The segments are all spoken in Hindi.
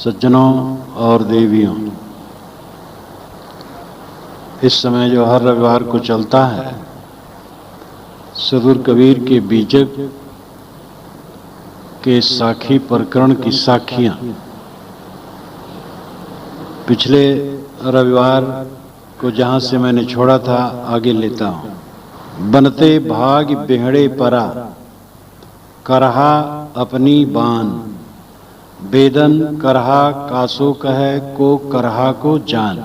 सज्जनों और देवियों, इस समय जो हर रविवार को चलता है सदगुरु कबीर के बीजक के साखी प्रकरण की साखियां पिछले रविवार को जहां से मैंने छोड़ा था आगे लेता हूं। बनते भाग बेहड़े परा करहा अपनी बान, बेदन करहा कासो कहे को करहा को जान।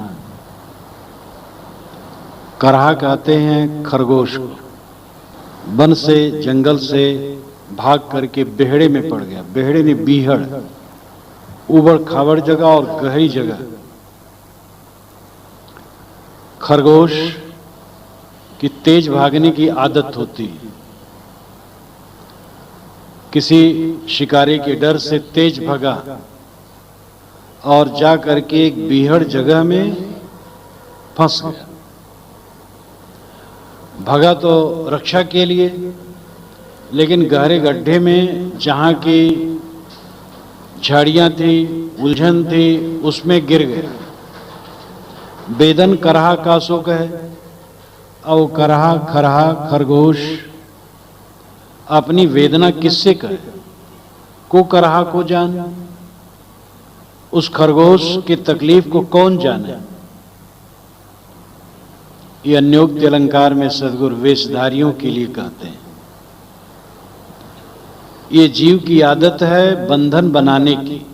करहा कहते हैं खरगोश को। वन से जंगल से भाग करके बेहड़े में पड़ गया। बेहड़े ने बीहड़, उबड़ खाबड़ जगह और गहरी जगह। खरगोश की तेज भागने की आदत होती है। किसी शिकारी के डर से तेज भगा और जा करके एक बीहड़ जगह में फंस गया। भगा तो रक्षा के लिए, लेकिन गहरे गड्ढे में जहां की झाड़ियां थी, उलझन थी, उसमें गिर गया। बेदन करहा कासो कहे, और करहा खरहा खरगोश अपनी वेदना किससे कहे, को करहा को जान। उस खरगोश की तकलीफ को कौन जाने। ये अन्योक्ति अलंकार में सदगुरु वेशधारियों के लिए कहते हैं। ये जीव की आदत है बंधन बनाने की।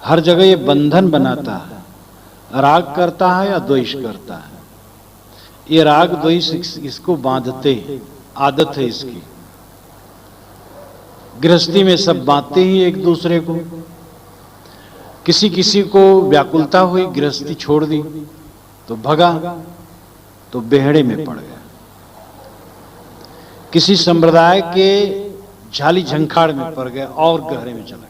हर जगह ये बंधन बनाता है। राग करता है या द्वेष करता है। ये राग द्वेष इसको बांधते हैं, आदत है इसकी। गृहस्थी में सब बांधते ही एक दूसरे को। किसी किसी को व्याकुलता हुई, गृहस्थी छोड़ दी तो भगा, तो बेहड़े में पड़ गया। किसी संप्रदाय के झाली झंखाड़ में पड़ गया और गहरे में चला गया।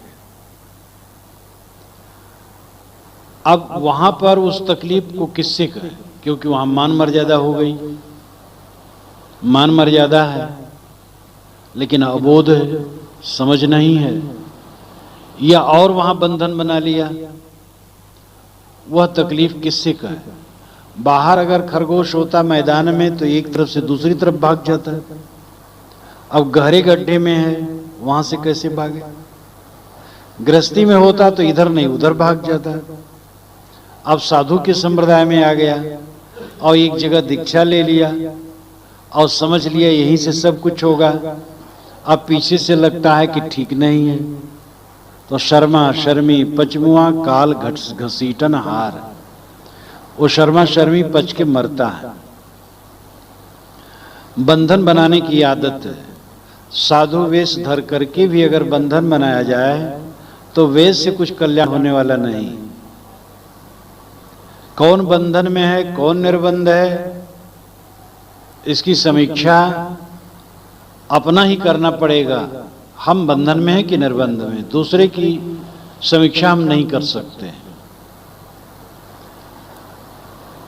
अब वहां पर उस तकलीफ को किससे कहे, क्योंकि वहां मान मर्यादा हो गई। मान मर्यादा है लेकिन अबोध है, समझ नहीं है, या और वहां बंधन बना लिया। वह तकलीफ किससे कहे। बाहर अगर खरगोश होता मैदान में तो एक तरफ से दूसरी तरफ भाग जाता है। अब गहरे गड्ढे में है, वहां से कैसे भागे। गृहस्थी में होता तो इधर नहीं उधर भाग जाता है। अब साधु के संप्रदाय में आ गया और एक जगह दीक्षा ले लिया और समझ लिया यहीं से सब कुछ होगा। अब पीछे से लगता है कि ठीक नहीं है, तो शर्मा शर्मी पचमुआ काल घसीटन हार। वो शर्मा शर्मी पच के मरता है। बंधन बनाने की आदत है। साधु वेश धर करके भी अगर बंधन बनाया जाए तो वेश से कुछ कल्याण होने वाला नहीं। कौन बंधन में है, कौन निर्बंध है, इसकी समीक्षा अपना ही करना पड़ेगा। हम बंधन में हैं कि निर्बंध में, दूसरे की समीक्षा हम नहीं कर सकते।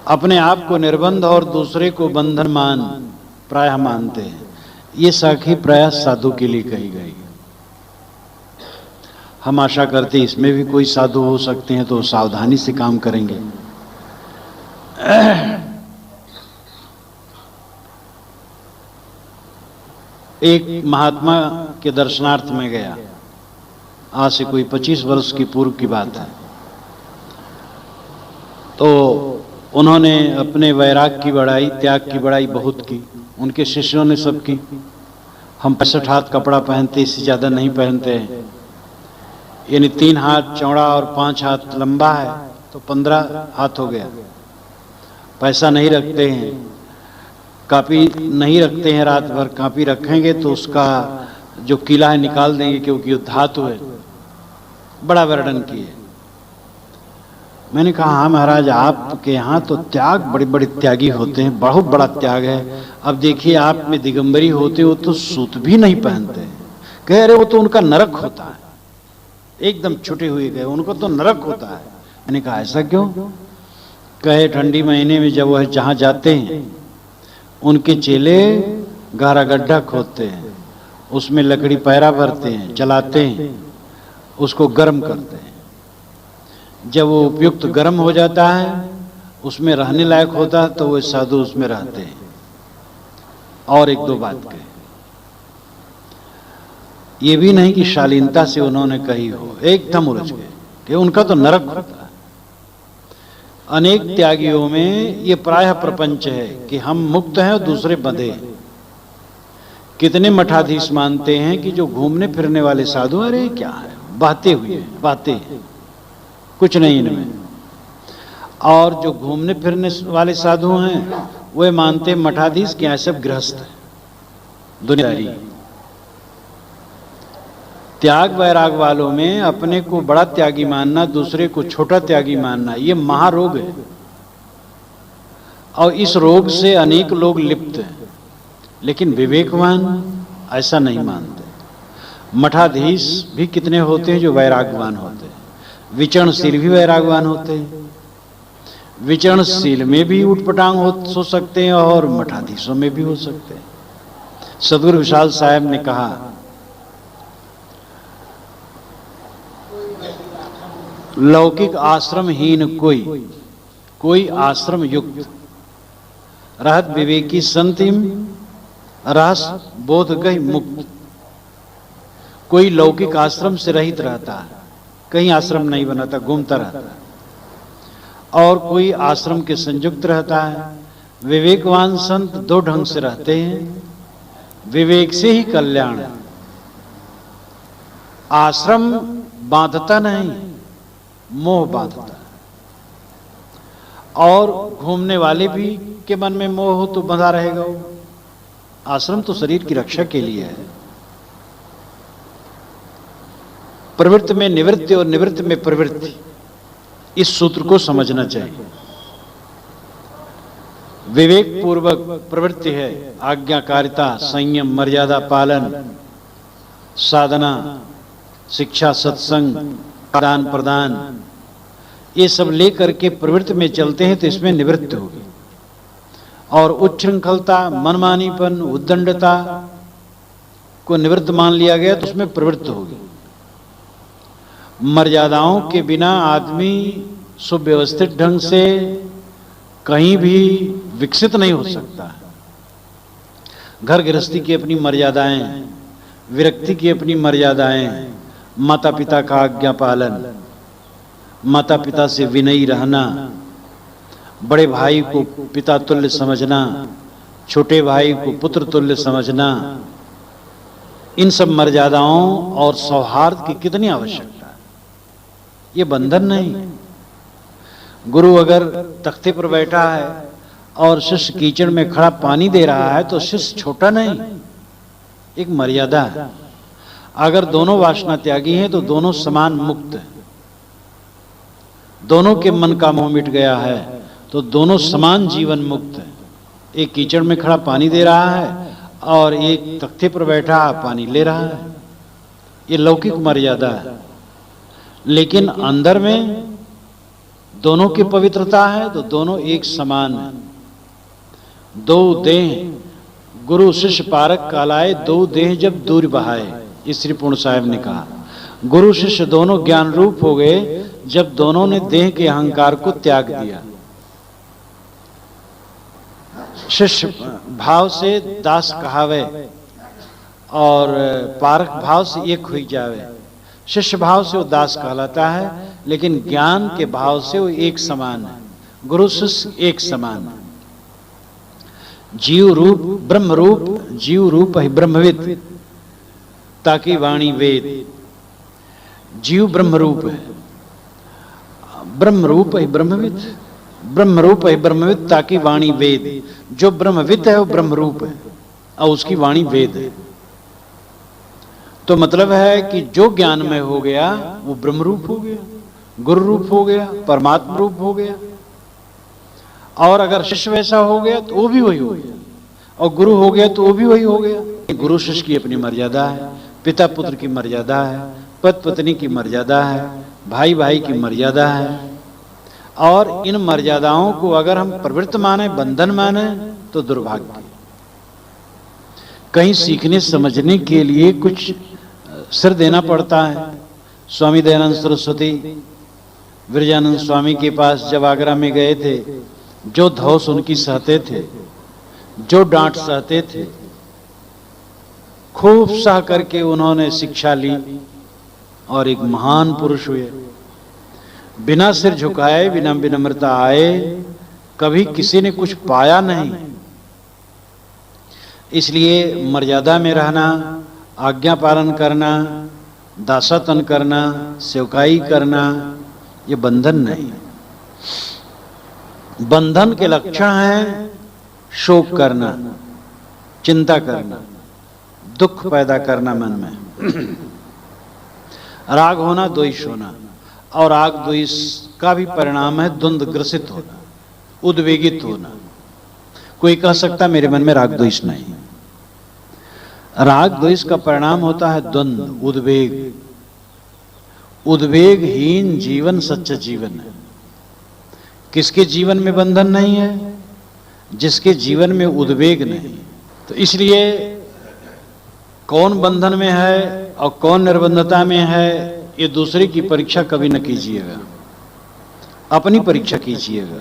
अपने आप को निर्बंध और दूसरे को बंधन मान प्रायः मानते हैं। ये साखी प्रायः साधु के लिए कही गई। हम आशा करते इसमें भी कोई साधु हो सकते हैं तो सावधानी से काम करेंगे। एक महात्मा के दर्शनार्थ में गया। आज से कोई 25 वर्ष की पूर्व की बात है। तो उन्होंने अपने वैराग की बड़ाई, त्याग की बड़ाई बहुत की। उनके शिष्यों ने सब की। हम 65 हाथ कपड़ा पहनते, इससे ज्यादा नहीं पहनते हैं। यानी 3 हाथ चौड़ा और 5 हाथ लंबा है तो 15 हाथ हो गया। पैसा नहीं रखते हैं, कापी नहीं रखते हैं। रात भर कापी रखेंगे तो उसका जो किला है निकाल देंगे, क्योंकि धातु है। बड़ा वर्णन किए। मैंने कहा हाँ महाराज, आपके यहाँ तो त्याग, बड़े बड़े त्यागी होते हैं, बहुत बड़ा त्याग है। अब देखिए आप में दिगंबरी होते हो तो सूत भी नहीं पहनते हैं। कह रहे वो तो उनका नरक होता है। एकदम छुटे हुए गए, उनको तो नरक होता है। मैंने कहा ऐसा क्यों। कहे ठंडी महीने में जब वह जहाँ जाते हैं उनके चेले गहरा गड्ढा खोदते हैं, उसमें लकड़ी पैरा भरते हैं, जलाते हैं, उसको गर्म करते हैं। जब वो उपयुक्त गर्म हो जाता है, उसमें रहने लायक होता है, तो वो साधु उसमें रहते हैं। और एक दो बात कही, ये भी नहीं कि शालीनता से उन्होंने कही हो, एकदम उलझ गए कि उनका तो नरक होता है। अनेक त्यागियों में ये प्रायः प्रपंच है कि हम मुक्त हैं और दूसरे बंधे हैं। कितने मठाधीश मानते हैं कि जो घूमने फिरने वाले साधु, अरे क्या है, बहते हुए बातें, कुछ नहीं इनमें। और जो घूमने फिरने वाले साधु हैं, वे मानते मठाधीश के यहाँ सब गृहस्थ है, दुनियादारी। त्याग वैराग वालों में अपने को बड़ा त्यागी मानना, दूसरे को छोटा त्यागी मानना, ये महारोग है। और इस रोग से अनेक लोग लिप्त हैं, लेकिन विवेकवान ऐसा नहीं मानते। मठाधीश भी कितने होते हैं जो वैरागवान होते हैं, विचरणशील भी वैरागवान होते हैं। विचरणशील में भी उठपटांग हो सकते हैं और मठाधीशों में भी हो सकते हैं। सदगुरु विशाल साहब ने कहा, लौकिक आश्रमहीन कोई आश्रम युक्त रहत विवेकी संतिम रस बोध गई मुक्त। कोई लौकिक आश्रम से रहित रहता है, कहीं आश्रम नहीं बनाता, घूमता रहता है। और कोई आश्रम के संयुक्त रहता है। विवेकवान संत दो ढंग से रहते हैं, विवेक से ही कल्याण। आश्रम बांधता नहीं, मोह बांधता। और घूमने वाले भी के मन में मोह हो तो बंधा रहेगा वो। आश्रम तो शरीर की रक्षा के लिए है। प्रवृत्ति में निवृत्ति और निवृत्ति में प्रवृत्ति, इस सूत्र को समझना चाहिए। विवेक पूर्वक प्रवृत्ति है आज्ञाकारिता, संयम, मर्यादा पालन, साधना, शिक्षा, सत्संग, आदान प्रदान, ये सब लेकर के प्रवृत्ति में चलते हैं तो इसमें निवृत्ति होगी। और उच्छृंखलता, मनमानीपन, उद्दंडता को निवृत्त मान लिया गया तो उसमें प्रवृत्ति होगी। मर्यादाओं के बिना आदमी सुव्यवस्थित ढंग से कहीं भी विकसित नहीं हो सकता। घर गृहस्थी की अपनी मर्यादाएं, विरक्ति की अपनी मर्यादाएं, माता पिता का आज्ञा पालन, माता पिता से विनयी रहना, बड़े भाई को पिता तुल्य समझना, छोटे भाई को पुत्र तुल्य समझना, इन सब मर्यादाओं और सौहार्द की कितनी आवश्यकता है। ये बंधन नहीं। गुरु अगर तख्ते पर बैठा है और शिष्य कीचड़ में खड़ा पानी दे रहा है तो शिष्य छोटा नहीं, एक मर्यादा है। अगर दोनों वासना त्यागी हैं तो दोनों समान मुक्त हैं। दोनों के मन का मोह मिट गया है तो दोनों समान जीवन मुक्त है। एक कीचड़ में खड़ा पानी दे रहा है और एक तख्ते पर बैठा पानी ले रहा है। ये लौकिक मर्यादा है, लेकिन अंदर में दोनों की पवित्रता है तो दोनों एक समान है। दो देह गुरु शिष्य पारक कालाए, दो देह जब दूर बहाए, ये श्री पूर्ण साहब ने कहा। गुरु शिष्य दोनों ज्ञान रूप हो गए जब दोनों ने देह के अहंकार को त्याग दिया। शिष्य भाव से दास कहावे और पारक भाव से एक हुई जावे। शिष्य भाव से वो दास कहलाता है, लेकिन ज्ञान के भाव से वो एक समान है। गुरु शिष्य एक समान है। जीव रूप ब्रह्म रूप, जीव रूप है ब्रह्मविद, ताकि वाणी वेद। जीव ब्रह्म रूप है, ब्रह्म रूप है ब्रह्मविद, ब्रह्म रूप है ब्रह्मविद, ताकि वाणी वेद। जो ब्रह्मविद है वो ब्रह्म रूप है और उसकी वाणी वेद है। तो मतलब है कि जो ज्ञान में हो गया वो ब्रह्म रूप हो गया, गुरु रूप हो गया, परमात्मा रूप हो गया। और अगर शिष्य वैसा हो गया तो वो भी वही हो गया, और गुरु हो गया तो वो भी वही हो गया। गुरु शिष्य की अपनी मर्यादा है, पिता पुत्र की मर्यादा है, पति पत्नी की मर्यादा है, भाई भाई की मर्यादा है। और इन मर्यादाओं को अगर हम प्रवृत्त माने, बंधन माने, तो दुर्भाग्य। कहीं सीखने समझने के लिए कुछ सिर देना पड़ता है। स्वामी दयानंद सरस्वती विरजानंद स्वामी के पास जब आगरा में गए थे, जो धौस उनकी सहते थे, जो डांट सहते थे, खूब सह करके उन्होंने शिक्षा ली और एक महान पुरुष हुए। बिना सिर झुकाए, बिना विनम्रता आए कभी किसी ने कुछ पाया नहीं। इसलिए मर्यादा में रहना, आज्ञा पालन करना, दासत्व करना, सेवकाई करना, ये बंधन नहीं। बंधन के लक्षण हैं शोक करना, चिंता करना, दुख पैदा करना मन में, राग होना, द्वेष होना, और राग द्वेष का भी परिणाम है द्वंद्व ग्रसित होना, उद्वेगित होना। कोई कह सकता मेरे मन में राग द्वेष नहीं। राग द्वेष का परिणाम होता है द्वंद्व, उद्वेग। उद्वेगहीन जीवन सच्चा जीवन है। किसके जीवन में बंधन नहीं है? जिसके जीवन में उद्वेग नहीं। तो इसलिए कौन बंधन में है और कौन निर्बंधता में है, ये दूसरे की परीक्षा कभी न कीजिएगा, अपनी परीक्षा कीजिएगा।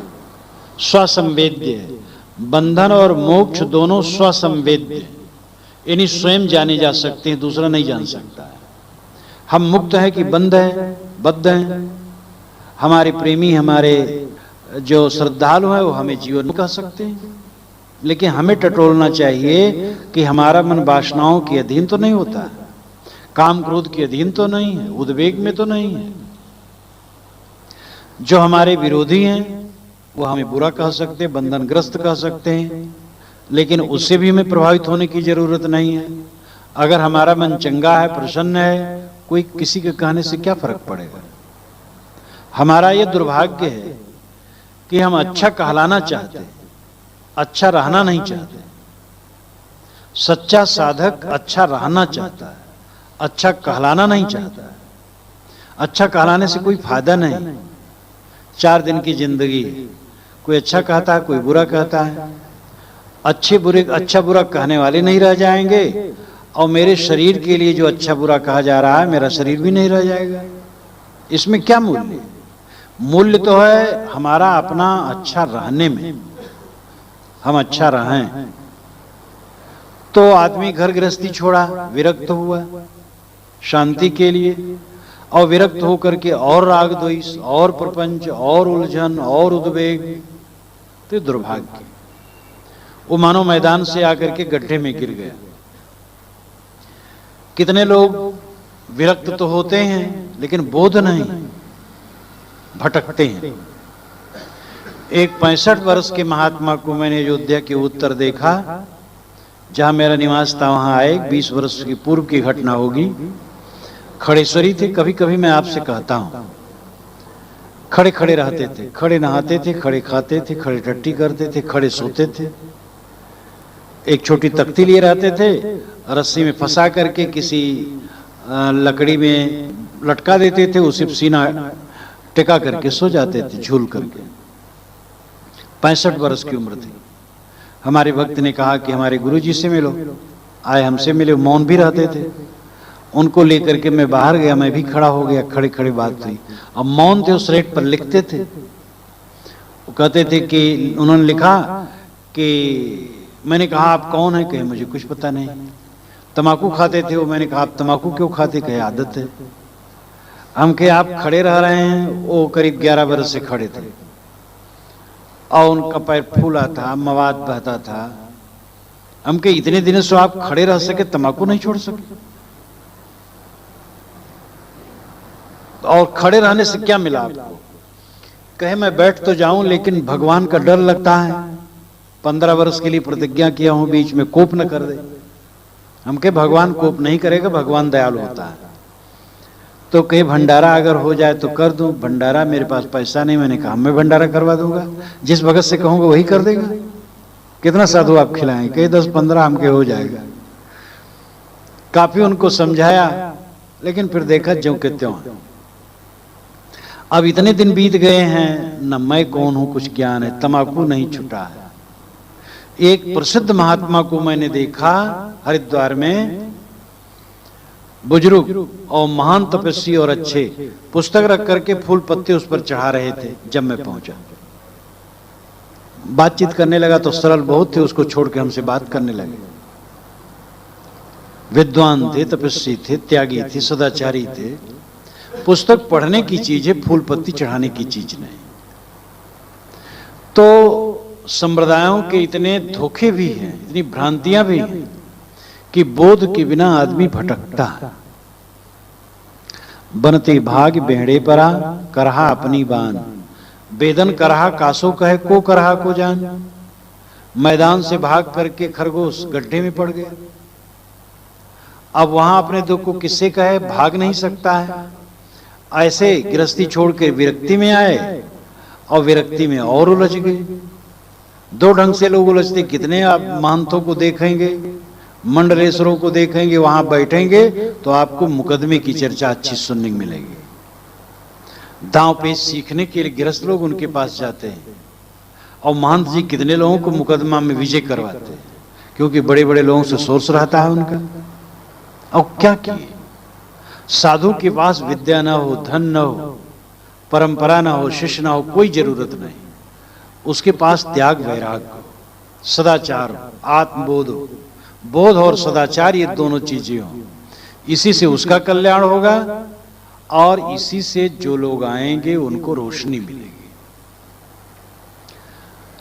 स्वसंवेद्य, बंधन और मोक्ष दोनों स्वसंवेद्य, यानी स्वयं जाने जा सकते हैं, दूसरा नहीं जान सकता है। हम मुक्त है कि बंध है, बद्ध हैं। हमारे प्रेमी, हमारे जो श्रद्धालु हैं वो हमें जीवन में कह सकते हैं, लेकिन हमें टटोलना चाहिए कि हमारा मन वासनाओं के अधीन तो नहीं होता है, काम क्रोध के अधीन तो नहीं है, उद्वेग में तो नहीं है। जो हमारे विरोधी हैं वो हमें बुरा कह सकते हैं, बंधनग्रस्त कह सकते हैं, लेकिन उससे भी हमें प्रभावित होने की जरूरत नहीं है। अगर हमारा मन चंगा है, प्रसन्न है, कोई किसी के कहने से क्या फर्क पड़ेगा। हमारा ये दुर्भाग्य है कि हम अच्छा कहलाना चाहते, अच्छा रहना नहीं चाहते। सच्चा साधक अच्छा रहना चाहता है, अच्छा कहलाना नहीं चाहता है। अच्छा कहलाने से कोई फायदा नहीं। 4 दिन की जिंदगी, कोई अच्छा कहता है, कोई बुरा कहता है। अच्छे बुरे, अच्छा बुरा कहने वाले नहीं रह जाएंगे, और मेरे शरीर के लिए जो अच्छा बुरा कहा जा रहा है, मेरा शरीर भी नहीं रह जाएगा। इसमें क्या मूल्य? मूल्य तो है हमारा अपना अच्छा रहने में, हम अच्छा रहें। तो आदमी घर गृहस्थी छोड़ा, विरक्त हुआ शांति के लिए, और विरक्त होकर के और राग द्वेष और प्रपंच और उलझन और उद्वेग, तो दुर्भाग्य। वो मानो मैदान से आकर के गड्ढे में गिर गया। कितने लोग विरक्त तो होते हैं लेकिन बोध नहीं, भटकते हैं। एक 65 वर्ष के महात्मा को मैंने अयोध्या के उत्तर देखा, जहां मेरा निवास था, वहां आए। 20 वर्ष की पूर्व की घटना होगी। खड़ेश्वरी थे। कभी कभी मैं आपसे कहता हूं, खड़े खड़े रहते थे, खड़े नहाते थे, खड़े खाते थे, खड़े टट्टी करते थे, खड़े सोते थे। एक छोटी तख्ती लिए रहते थे, रस्सी में फंसा करके किसी लकड़ी में लटका देते थे, उसे सीना टिका करके सो जाते थे, झूल करके। 65 वर्ष की उम्र थी। हमारे भक्त ने कहा कि हमारे गुरुजी से मिलो। आए, हमसे मिले, मौन भी रहते थे। उनको लेकर के मैं बाहर गया, मैं भी खड़ा हो गया, खड़े खड़े बात हुई। अब मौन थे, उस रेट पर लिखते थे। वो कहते थे कि उन्होंने लिखा कि मैंने कहा आप कौन है? कहे मुझे कुछ पता नहीं। तम्बाकू खाते थे वो। मैंने कहा आप तम्बाकू क्यों खाते? कहे आदत है। हम कहे आप खड़े रह रहे हैं? वो करीब 11 वर्ष से खड़े थे, और उनका पैर फूला था, मवाद बहता था। हम कहे इतने दिनों से आप खड़े रह सके, तम्बाकू नहीं छोड़ सके? और खड़े रहने से क्या मिला आपको? कहे मैं बैठ तो जाऊं, लेकिन भगवान का डर लगता है। 15 वर्ष के लिए प्रतिज्ञा किया हूं, बीच में कोप न कर दे। हम कहे भगवान कोप नहीं करेगा, भगवान दयालु होता है। तो कहे भंडारा अगर हो जाए तो कर दूं। भंडारा, मेरे पास पैसा नहीं। मैंने कहा मैं भंडारा करवा दूंगा, जिस भगत से कहूंगा वही कर देगा। कितना साधु आप खिलाएं? कहे 10-15 हमके हो जाएगा। काफी उनको समझाया, लेकिन फिर देखा ज्यों के त्यों। अब इतने दिन बीत गए हैं, न मैं कौन हूं कुछ ज्ञान है, तम्बाकू नहीं छूटा है। एक प्रसिद्ध महात्मा को मैंने देखा हरिद्वार में, बुजुर्ग और महान तपस्वी और अच्छे पुस्तक रख करके फूल पत्ते उस पर चढ़ा रहे थे। जब मैं पहुंचा, बातचीत करने लगा तो सरल बहुत थे, उसको छोड़ के हमसे बात करने लगे। विद्वान थे, तपस्वी थे, त्यागी थे, सदाचारी थे। पुस्तक पढ़ने की चीज है, फूल पत्ती चढ़ाने की चीज नहीं। तो संप्रदायों के इतने धोखे भी हैं, इतनी भ्रांतियां भी हैं कि बोध के बिना आदमी भटकता है। बनते भाग बेहड़े परा, करहा अपनी बान, बेदन करहा कासो कहे को करहा को जान। मैदान से भाग करके खरगोश गड्ढे में पड़ गया। अब वहां अपने दुख को किससे कहे, भाग नहीं सकता है। ऐसे गृहस्थी छोड़ के विरक्ति में आए और विरक्ति में और उलझ गए। दो ढंग से लोग उलझते, कितने आप महंतों को देखेंगे, मंडलेश्वरों को देखेंगे, वहां बैठेंगे तो आपको मुकदमे की चर्चा अच्छी सुनने को मिलेगी। दांव पेच सीखने के लिए गृहस्थ लोग उनके पास जाते हैं और महंत जी कितने लोगों को मुकदमा में विजय करवाते हैं, क्योंकि बड़े बड़े लोगों से सोर्स रहता है उनका। और क्या किए, साधु के पास विद्या ना हो, धन ना हो, परंपरा ना हो, शिष्य ना हो, कोई जरूरत नहीं। उसके पास त्याग वैराग हो, सदाचार हो, आत्मबोध हो। बोध और सदाचार ये दोनों चीजें हो, इसी से उसका कल्याण होगा और इसी से जो लोग आएंगे उनको रोशनी मिलेगी।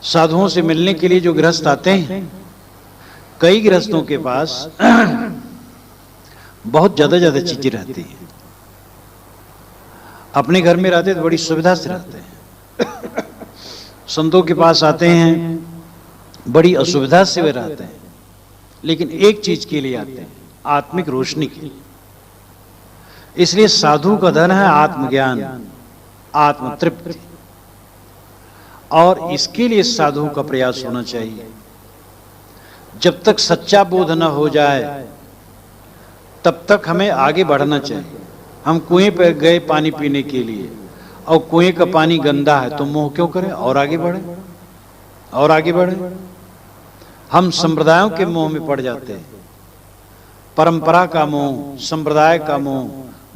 साधुओं से मिलने के लिए जो गृहस्थ आते हैं, कई गृहस्थों के पास बहुत ज्यादा चीजें रहती हैं। अपने घर में रहते तो बड़ी सुविधा से रहते हैं। संतों के पास आते हैं, बड़ी असुविधा से वे रहते हैं, लेकिन एक चीज के लिए आते हैं, आत्मिक रोशनी के लिए। इसलिए साधु का धन है आत्मज्ञान, आत्मतृप्ति, और इसके लिए साधु का प्रयास होना चाहिए। जब तक सच्चा बोध न हो जाए तब तक हमें आगे बढ़ना चाहिए। हम कुएं पर गए पानी पीने के लिए और कुएं का पानी गंदा है तो मोह क्यों करें, और आगे बढ़े और आगे बढ़े। हम संप्रदायों के मोह में पड़ जाते हैं, परंपरा का मोह, संप्रदाय का मोह,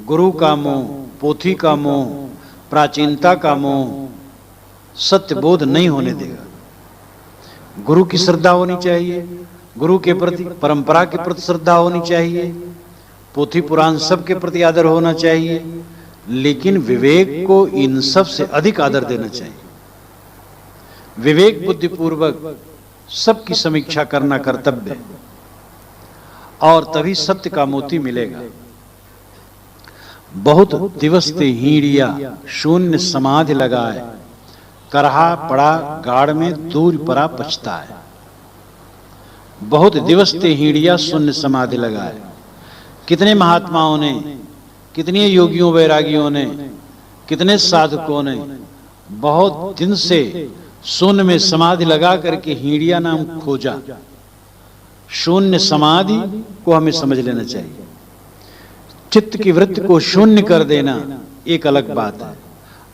गुरु का मोह, पोथी का मोह, प्राचीनता का मोह सत्य बोध नहीं होने देगा। गुरु की श्रद्धा होनी चाहिए, गुरु के प्रति, परंपरा के प्रति श्रद्धा होनी चाहिए, पोथी पुराण सब के प्रति आदर होना चाहिए, लेकिन विवेक को इन सब से अधिक आदर देना चाहिए। विवेक बुद्धि पूर्वक सबकी समीक्षा करना कर्तव्य है, और तभी सत्य का मोती मिलेगा। बहुत दिवस ते हीड़िया शून्य समाधि लगाए, करहा पड़ा गाड़ में दूर परा पछताए। बहुत दिवस ते हीड़िया शून्य समाधि लगाए। कितने महात्माओं ने, कितने योगियों वैरागियों ने, कितने साधकों ने बहुत दिन से शून्य में समाधि लगा करके हीड़िया नाम खोजा। शून्य समाधि को हमें समझ लेना चाहिए। चित्त की वृत्ति को शून्य कर देना एक अलग बात है,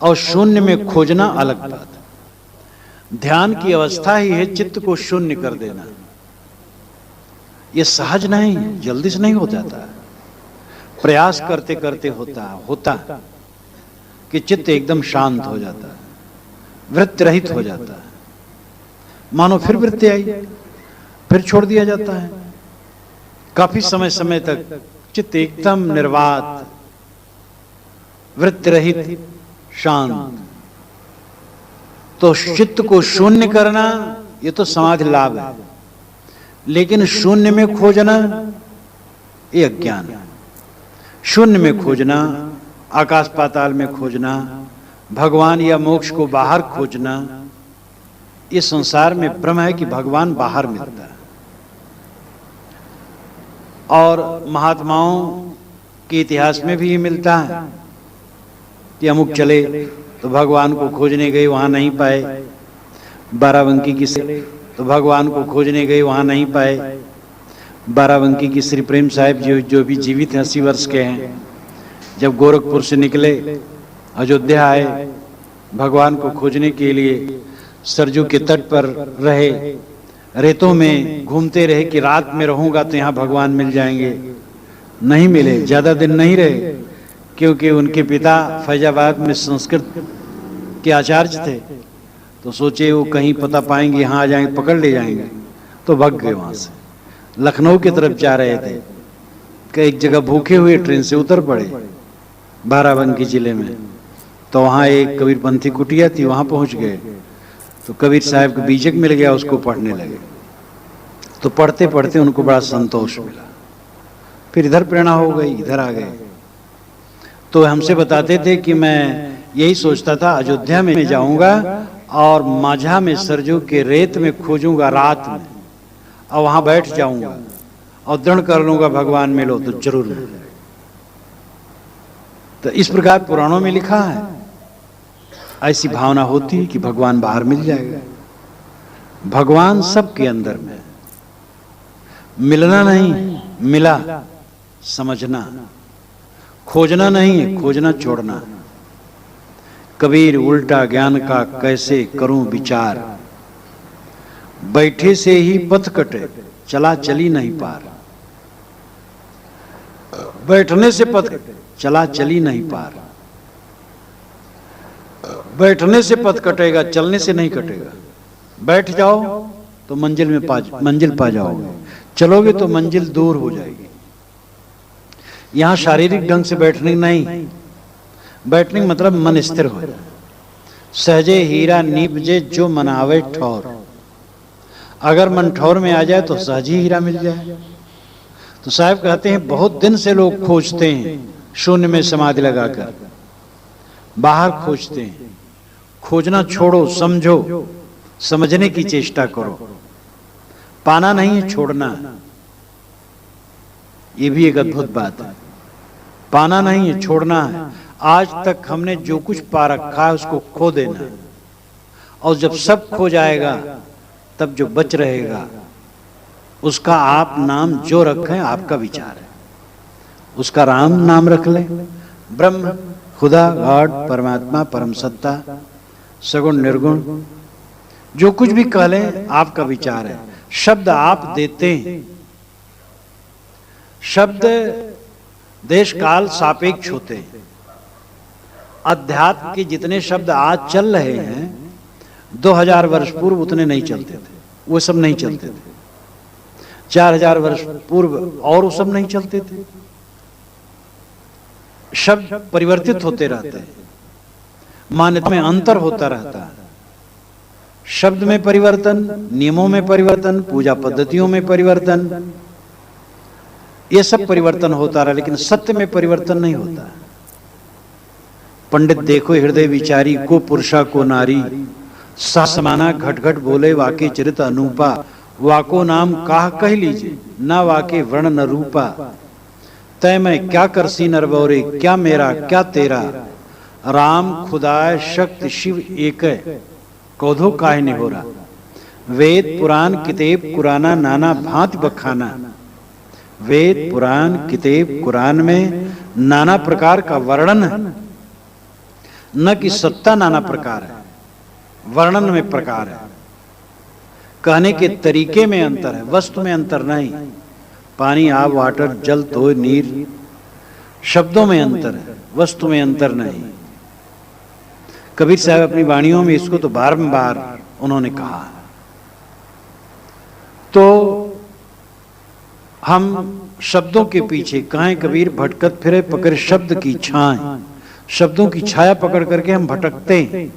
और शून्य में खोजना अलग बात है। ध्यान की अवस्था ही है चित्त को शून्य कर देना। यह सहज नहीं है, जल्दी से नहीं हो जाता, प्रयास करते करते होता कि चित्त एकदम शांत हो जाता है, वृत्ति रहित हो जाता है। मानो फिर वृत्ति आई, फिर छोड़ दिया जाता है। काफी समय तक चित्त एकदम निर्वात, वृत्ति रहित, शांत। तो चित्त को शून्य करना ये तो समाधि लाभ है, लेकिन शून्य में खोजना ये अज्ञान है। शून्य में खोजना, आकाश पाताल में खोजना, भगवान या मोक्ष को बाहर खोजना, इस संसार में भ्रम है कि भगवान बाहर मिलता है। और महात्माओं के इतिहास में भी ये मिलता है कि अमुक चले तो भगवान को खोजने गए, वहां नहीं पाए। बाराबंकी की तो भगवान को खोजने गए, वहां नहीं पाए। बाराबंकी की श्री प्रेम साहिब जो भी जीवित हैं, 80 वर्ष के हैं, जब गोरखपुर से निकले, अयोध्या आए, भगवान को खोजने के लिए सरजू के तट पर रहे, रेतों में घूमते रहे कि रात में रहूंगा तो यहाँ भगवान मिल जाएंगे। नहीं मिले, ज्यादा दिन नहीं रहे, क्योंकि उनके पिता फैजाबाद में संस्कृत के आचार्य थे। तो सोचे वो कहीं पता पाएंगे, यहाँ आ जाएंगे, पकड़ ले जाएंगे, तो भाग गए वहां से। लखनऊ की तरफ जा रहे थे कि एक जगह भूखे हुए ट्रेन से उतर पड़े बाराबंकी जिले में। तो वहाँ एक कबीरपंथी कुटिया थी, वहां पहुंच गए। तो कबीर साहब का बीजक मिल गया, उसको पढ़ने लगे। तो पढ़ते पढ़ते उनको बड़ा संतोष मिला, फिर इधर प्रेरणा हो गई, इधर आ गए। तो हमसे बताते थे कि मैं यही सोचता था अयोध्या में जाऊंगा और माझा में सरजू के रेत में खोजूंगा रात में, और वहां बैठ जाऊंगा और दृढ़ कर लूंगा भगवान मिलो तो जरूर मिल जाएगा। तो इस प्रकार पुराणों में लिखा है, ऐसी भावना होती है कि भगवान बाहर मिल जाएगा। भगवान सबके अंदर में, मिलना नहीं, मिला समझना, खोजना नहीं, खोजना छोड़ना। कबीर उल्टा ज्ञान का कैसे करूं विचार, बैठे से ही पथ कटे चला चली नहीं पार। बैठने से पथ चला चली नहीं पार, बैठने से पथ कटेगा, चलने से नहीं कटेगा। बैठ जाओ तो मंजिल पा जाओगे, चलोगे तो मंजिल दूर हो जाएगी। यहां शारीरिक ढंग से बैठने नहीं, बैठने का मतलब मन स्थिर हो जाए। सहजे हीरा नीपजे जो मनावे ठौर, अगर मन ठौर में आ जाए तो सहज ही हीरा मिल जाए। तो साहब कहते हैं बहुत दिन से लोग खोजते हैं, शून्य में समाधि लगाकर बाहर खोजते हैं। खोजना छोड़ो, समझो, समझने की चेष्टा करो। पाना नहीं है, छोड़ना। ये भी एक अद्भुत बात है। पाना नहीं है, छोड़ना है। आज तक हमने जो कुछ पा रखा है उसको खो देना है, और जब सब खो जाएगा तब जो बच रहेगा उसका आप नाम जो रखें आपका विचार है, उसका राम नाम रख लें। ब्रह्म, खुदा, गॉड, परमात्मा, परम सत्ता, सगुण निर्गुण, जो कुछ भी कह लें आपका विचार है। शब्द आप देते हैं, शब्द देश काल सापेक्ष होते हैं। अध्यात्म के जितने शब्द आज चल रहे हैं 2000 वर्ष पूर्व उतने नहीं चलते थे, वो सब नहीं चलते थे। 4000 वर्ष पूर्व और वो सब नहीं चलते थे। शब्द परिवर्तित होते रहते हैं, मान्यता में अंतर होता रहता है। शब्द में परिवर्तन, नियमों में परिवर्तन, पूजा पद्धतियों में परिवर्तन, ये सब परिवर्तन होता रहा, लेकिन सत्य में परिवर्तन नहीं होता। पंडित देखो हृदय विचारी, को पुरुषा को नारी, सा समाना घट घट बोले, वाके चरित अनूपा, वाको नाम काह कह लीजिए, ना वाके वर्ण न रूपा। तय मैं क्या करसी नरबौरे, क्या मेरा क्या तेरा, राम खुदाय शक्ति शिव एक, कौधो काहे नहीं हो रहा। वेद पुराण किताब कुराना, नाना भांति बखाना। वेद पुराण किताब कुरान में नाना प्रकार का वर्णन है, न कि सत्ता नाना प्रकार है, वर्णन में प्रकार है। कहने के तरीके में अंतर है, वस्तु में अंतर नहीं। पानी, आग, वाटर, जल, तो नीर, शब्दों में अंतर है, वस्तु में अंतर नहीं। कबीर साहब अपनी वाणियों में इसको तो बारंबार उन्होंने कहा। तो हम शब्दों के पीछे कहें कबीर भटकत फिरे पकड़ शब्द की छाएं, शब्दों की छाया पकड़ करके हम भटकते हैं,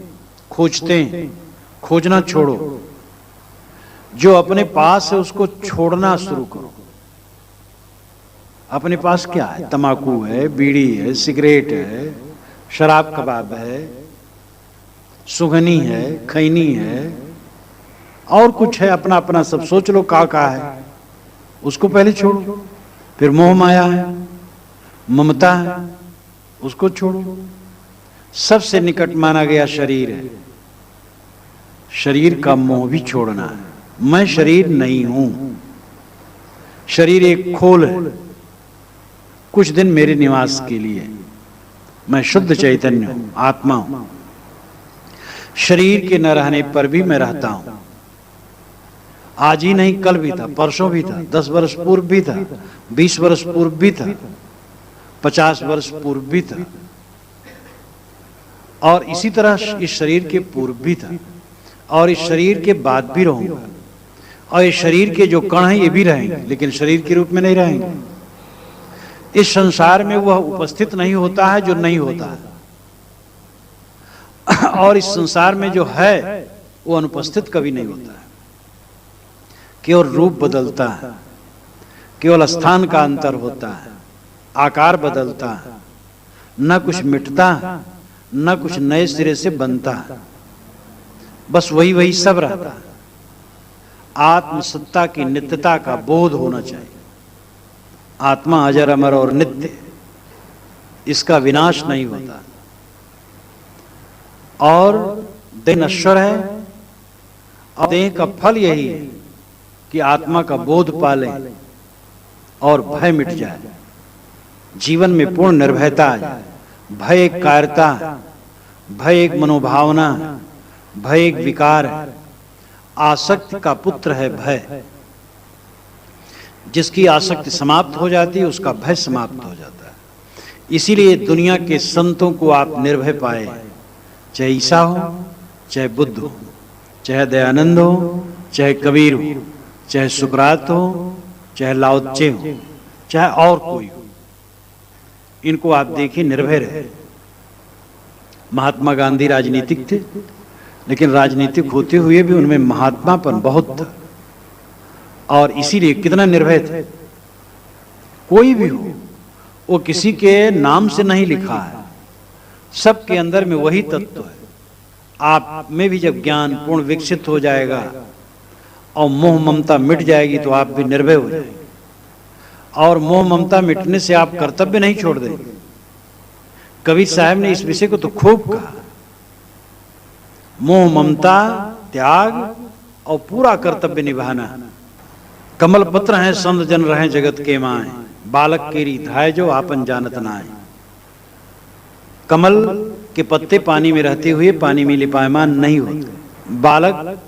खोजते हैं। खोजना छोड़ो, जो अपने पास है उसको छोड़ना शुरू करो। अपने पास क्या है? तंबाकू है, बीड़ी है, सिगरेट है, शराब कबाब है, सुगनी है, खैनी है, और कुछ है, अपना अपना सब सोच लो का है। उसको पहले छोड़ो। फिर मोह माया है, ममता है, उसको छोड़ो। सबसे निकट माना गया शरीर है, शरीर का मोह भी छोड़ना है। मैं शरीर नहीं हूं, शरीर एक खोल है, कुछ दिन मेरे निवास के लिए। मैं शुद्ध चैतन्य हूं, आत्मा हूं। शरीर के न रहने पर भी मैं रहता हूं, आज ही नहीं, कल भी था, परसों भी था, 10 वर्ष पूर्व भी था, 20 वर्ष पूर्व भी था, 50 वर्ष पूर्व भी था, और इसी तरह इस शरीर के पूर्व भी था, और इस शरीर के बाद भी रहूंगा, और इस शरीर के जो कण हैं ये भी रहेंगे, लेकिन शरीर के रूप में नहीं रहेंगे। इस संसार में वह उपस्थित नहीं होता है जो नहीं होता है, और इस संसार में जो है वो अनुपस्थित कभी नहीं होता है। केवल रूप बदलता है, केवल स्थान का अंतर होता है, आकार बदलता है, न कुछ मिटता है, न कुछ नए सिरे से बनता है, बस वही वही सब रहता है। आत्मसत्ता की नित्यता का बोध होना चाहिए। आत्मा अजर अमर और नित्य, इसका विनाश नहीं होता, और देह नश्वर है, और देह का फल यही है कि आत्मा का बोध पाले और भय मिट जाए, जीवन में पूर्ण निर्भयता आ जाए। भय एक कायरता है, भय एक मनोभावना है, भय एक विकार है, आसक्ति का पुत्र है भय। जिसकी आसक्ति समाप्त हो जाती है उसका भय समाप्त हो जाता है। इसीलिए दुनिया के संतों को आप निर्भय पाए, चाहे ईसा हो, चाहे बुद्ध हो, चाहे दयानंद हो, चाहे कबीर हो, चाहे सुकरात हो, चाहे लाओ त्से हो, चाहे और कोई हो, इनको आप देखिए निर्भय रहे। महात्मा गांधी राजनीतिक थे, लेकिन राजनीतिक होते हुए भी उनमें महात्मापन बहुत था, और इसीलिए कितना निर्भय थे। कोई भी हो, वो किसी के नाम से नहीं लिखा है, सबके अंदर में वही तत्व है। आप में भी जब ज्ञान पूर्ण विकसित हो जाएगा और मोह ममता मिट जाएगी तो आप भी निर्भय हो जाएंगे, और मोह ममता मिटने से आप कर्तव्य नहीं छोड़ देंगे। कबीर साहब ने इस विषय को तो खूब कहा, मोह ममता त्याग और पूरा कर्तव्य निभाना। कमल पत्र हैं संत जन रहे जगत के माए, बालक केरी धाय जो आपन जानत नाय। कमल के पत्ते पानी में रहते हुए पानी में लिपायमान नहीं होते। बालक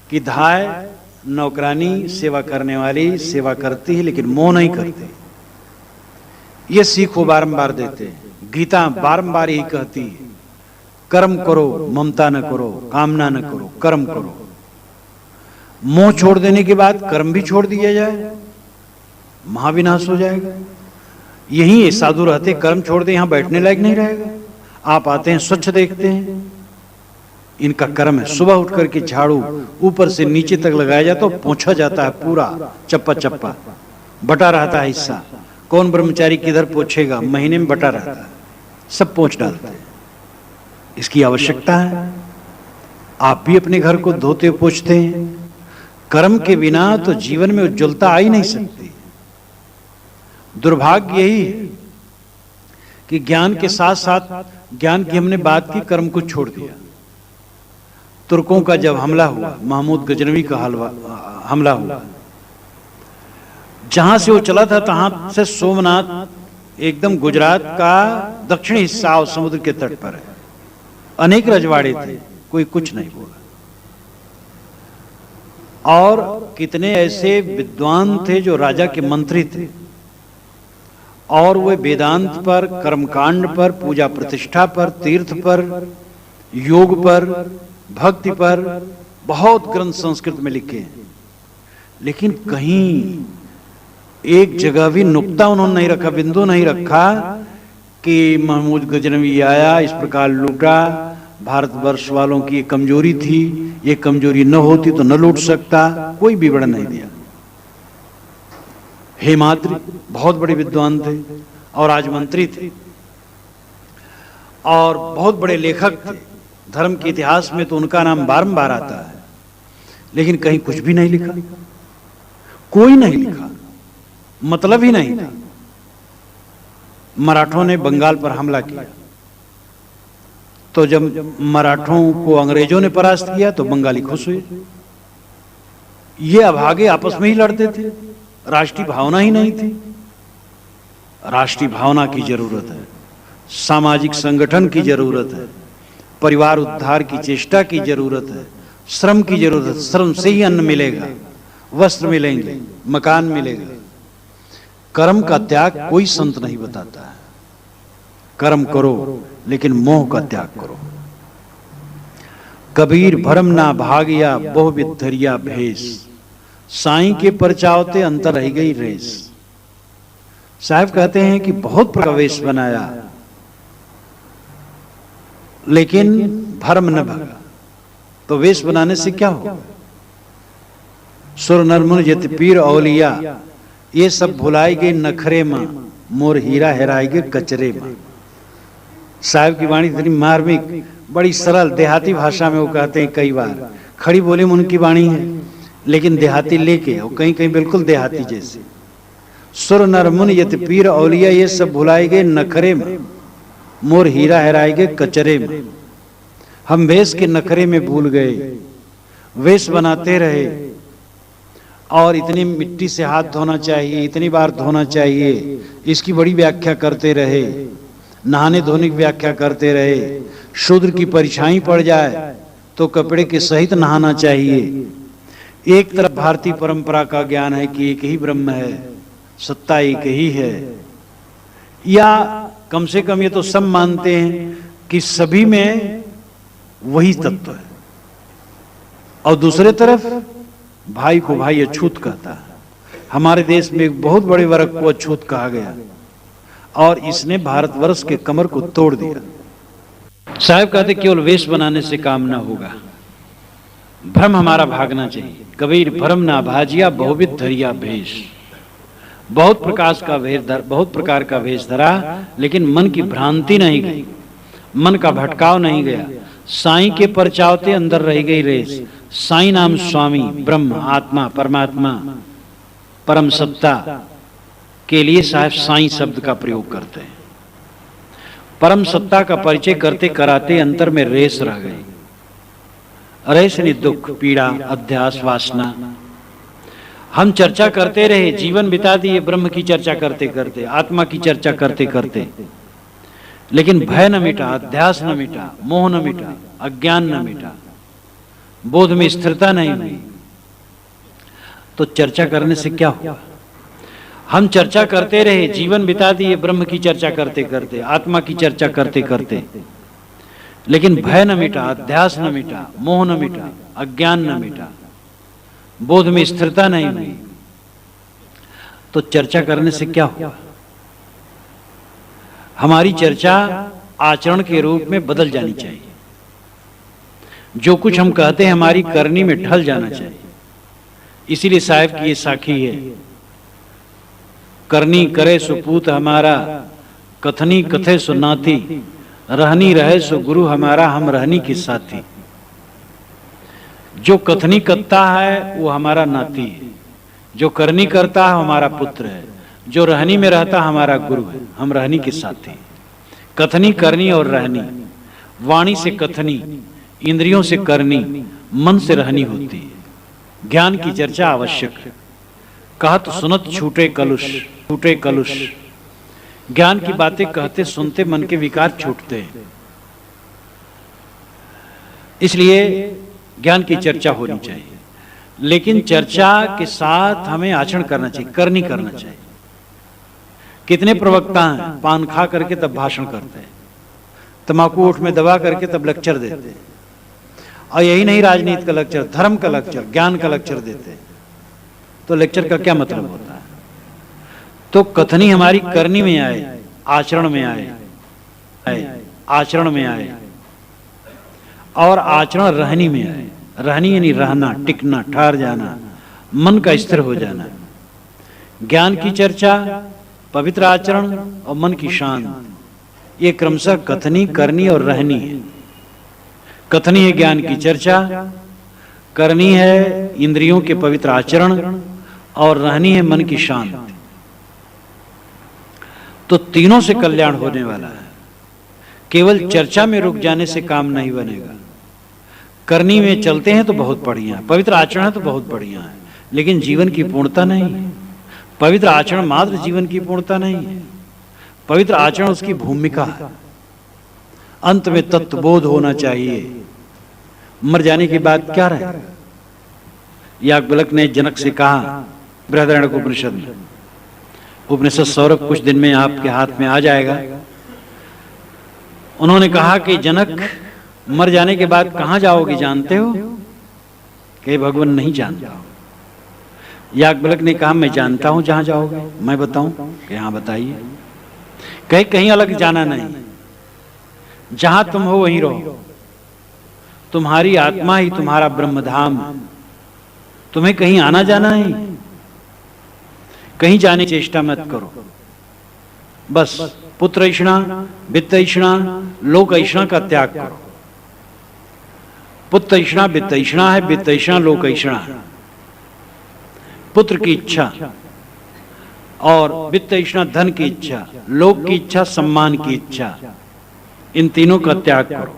की धाय नौकरानी सेवा करने वाली सेवा करती है, लेकिन मोह नहीं करती। ये सीख वो बारंबार देते हैं। गीता बारंबार ही कहती है, कर्म करो, ममता न करो, कामना न करो, कर्म करो। मोह छोड़ देने के बाद कर्म भी छोड़ दिया जाए, महाविनाश हो जाएगा। यही है, साधु रहते कर्म छोड़ दे, यहां बैठने लायक नहीं रहेगा। आप आते हैं स्वच्छ देखते हैं, इनका कर्म है। सुबह उठ करके झाड़ू ऊपर से नीचे तक लगाया जाता है, पोंछा जाता है पूरा चप्पा चप्पा, बटा रहता है हिस्सा। कौन ब्रह्मचारी किधर पोछेगा, महीने में बटा रहता है, सब पोंछ डालते हैं। इसकी आवश्यकता है। आप भी अपने घर को धोते पोछते हैं। कर्म के बिना तो जीवन में उज्ज्वलता आ ही नहीं सकती। दुर्भाग्य यही है कि ज्ञान के साथ साथ ज्ञान की हमने बात की, कर्म को छोड़ दिया। तुर्कों का जब हमला हुआ, महमूद गजनवी का हमला हुआ, जहां से वो चला था तहां से सोमनाथ एकदम गुजरात का दक्षिणी हिस्सा और समुद्र के तट पर है। अनेक रजवाड़े थे, कोई कुछ नहीं बोला। और कितने ऐसे विद्वान थे जो राजा के मंत्री थे, और वे वेदांत पर, कर्मकांड पर, पूजा प्रतिष्ठा पर, तीर्थ पर, योग पर, भक्ति पर बहुत ग्रंथ संस्कृत में लिखे हैं। लेकिन कहीं एक जगह भी नुक्ता उन्होंने नहीं रखा, बिंदु नहीं रखा कि महमूद गजनवी आया, इस प्रकार लूटा, भारतवर्ष वालों की ये कमजोरी थी, ये कमजोरी न होती तो न लूट सकता। कोई विवरण नहीं दिया। हेमाद्रि बहुत बड़े विद्वान थे और आज मंत्री थे, और बहुत बड़े लेखक थे। धर्म के इतिहास में तो उनका नाम बारंबार आता है, लेकिन कहीं कुछ भी नहीं लिखा, कोई नहीं लिखा, मतलब ही नहीं था। मराठों ने बंगाल पर हमला किया, तो जब मराठों को अंग्रेजों ने परास्त किया तो बंगाली खुश हुए। ये अभागे आपस में ही लड़ते थे, राष्ट्रीय भावना ही नहीं थी। राष्ट्रीय भावना की जरूरत है, सामाजिक संगठन की जरूरत है, परिवार उद्धार की चेष्टा की जरूरत है, श्रम की जरूरत है। श्रम से ही अन्न मिलेगा, वस्त्र मिलेंगे, मकान मिलेगा। कर्म का त्याग कोई संत नहीं बताता है। कर्म करो लेकिन मोह का त्याग करो। कबीर भरम ना भागिया बहुविध धरिया भेष, साईं के परचावते अंतर रह गई रेस। साहब कहते हैं कि बहुत प्रवेश बनाया लेकिन भरम न भगा, तो वेश बनाने से क्या होगा? सुर नरमुन यति पीर औलिया, ये सब भुलाई गई नखरे मां, मोर हीरा हेराई गए कचरे मां। साहब की वाणी इतनी मार्मिक, बड़ी सरल देहाती भाषा में वो कहते हैं। कई बार खड़ी बोली में उनकी वाणी है, लेकिन देहाती लेके, और कहीं कहीं बिल्कुल देहाती जैसे। सुर नरमुन यति पीर औलिया, ये सब भुलाई गए नखरे में, मोर हीरा हेराई गए कचरे में। हम वेश के नखरे में भूल गए, वेश बनाते रहे और इतनी मिट्टी से हाथ धोना चाहिए, इतनी बार धोना चाहिए, इसकी बड़ी व्याख्या करते रहे। नहाने धोने की व्याख्या करते रहे। शूद्र की परछाई पड़ जाए तो कपड़े के सहित नहाना चाहिए। एक तरफ भारतीय परंपरा का ज्ञान है कि एक ही ब्रह्म है, सत्ता एक ही है, या कम से कम ये तो सब मानते हैं कि सभी में वही तत्व है। और दूसरे तरफ भाई को भाई अछूत कहता है। हमारे देश में एक बहुत बड़े वर्ग को अछूत कहा गया और इसने भारतवर्ष के कमर को तोड़ दिया। साहब कहते केवल वेश बनाने से काम ना होगा, भ्रम हमारा भागना चाहिए। कबीर भ्रम ना भाजिया बहुविध धरिया भेष, बहुत प्रकार का वेश धरा, लेकिन मन की भ्रांति नहीं गई, मन का भटकाव नहीं गया। साईं के परचावते अंदर रह गई रेस। साईं नाम स्वामी ब्रह्म आत्मा परमात्मा परम सत्ता के लिए साहब साईं शब्द का प्रयोग करते हैं। परम सत्ता का परिचय करते कराते अंतर में रेस रह गई। रेस ने दुख, पीड़ा, अध्यास, वासना। हम चर्चा करते रहे, जीवन बिता दिए ब्रह्म की चर्चा करते करते, आत्मा की चर्चा करते करते, लेकिन भय न मिटा, अध्यास न मिटा, मोह न मिटा, अज्ञान न मिटा, बोध में स्थिरता नहीं हुई, तो चर्चा करने से क्या हुआ? हम चर्चा करते रहे, जीवन बिता दिए ब्रह्म की चर्चा करते करते, आत्मा की चर्चा करते करते, लेकिन भय न मिटा, अध्यास न मिटा, मोह न मिटा, अज्ञान न मिटा, बोध में स्थिरता नहीं हुई, तो चर्चा करने से क्या हुआ? हमारी चर्चा आचरण के रूप में बदल जानी चाहिए। जो कुछ हम कहते हैं हमारी करनी में ढल जाना चाहिए। इसीलिए साहिब की ये साखी है, करनी करे सुपूत हमारा, कथनी कथे सुनाती, रहनी रहे सो गुरु हमारा, हम रहनी के साथी। जो कथनी करता है वो हमारा नाती है, जो करनी करता है हमारा पुत्र है, जो रहनी में रहता हमारा गुरु है, हम रहनी के साथी। कथनी करनी और रहनी, वाणी से कथनी, इंद्रियों से करनी, मन से रहनी होती है। ज्ञान की चर्चा आवश्यक है। कहत सुनत छूटे कलुष, छूटे कलुष। ज्ञान की बातें कहते सुनते मन के विकार छूटते हैं। इसलिए ज्ञान की चर्चा होनी चाहिए, लेकिन चर्चा के साथ हमें आचरण करना चाहिए, करनी करना चाहिए। कितने प्रवक्ता हैं पान खा करके तब भाषण करते हैं, तंबाकू ओठ में दबा करके तब लेक्चर देते हैं, और यही नहीं राजनीति का लेक्चर, धर्म का लेक्चर, ज्ञान का लेक्चर देते हैं। तो लेक्चर का क्या मतलब होता है? तो कथनी हमारी करनी में आए, आचरण में आए, आचरण में आए, और आचरण रहनी में आए। रहनी यानी रहना, टिकना, ठहर जाना, मन का स्थिर हो जाना। ज्ञान की चर्चा, पवित्र आचरण और मन की शांत, ये क्रमशः कथनी, करनी और रहनी है। कथनी है ज्ञान की चर्चा, करनी है इंद्रियों के पवित्र आचरण, और रहनी है मन की शांति। तो तीनों से कल्याण होने वाला है। केवल चर्चा में रुक जाने से काम नहीं बनेगा। करनी में चलते हैं तो बहुत बढ़िया है, पवित्र आचरण है तो बहुत बढ़िया है, लेकिन जीवन की पूर्णता नहीं है। पवित्र आचरण मात्र जीवन की पूर्णता नहीं है, पवित्र आचरण उसकी भूमिका है। अंत में तत्वबोध होना चाहिए। मर जाने के बाद क्या रहेगा? याज्ञवल्क्य ने जनक से कहा बृहदारण्यक उपनिषद में, उपनिषद सौरभ कुछ दिन में आपके हाथ में आ जाएगा। उन्होंने कहा कि जनक, मर जाने के बाद कहां जाओगे जानते हो? कि भगवान नहीं जानता। याज्ञवल्क्य ने कहा मैं जानता हूं जहां जाओगे, मैं बताऊं? कि हाँ बताइए। कहीं कहीं अलग जाना नहीं, जहां तुम हो वहीं रहो। तुम्हारी आत्मा ही तुम्हारा ब्रह्मधाम, तुम्हें कहीं आना जाना नहीं, कहीं जाने की चेष्टा मत करो। बस पुत्र ऐषणा, वित्त ऐषणा, लोक ऐषणा का त्याग करो। पुत्र ऐषणा वित्त ऐषणा है, वित्त ऐषणा लोक ऐषणा है। पुत्र की इच्छा और वित्त ऐषणा धन की इच्छा, लोक की इच्छा सम्मान की इच्छा, इन तीनों का त्याग करो,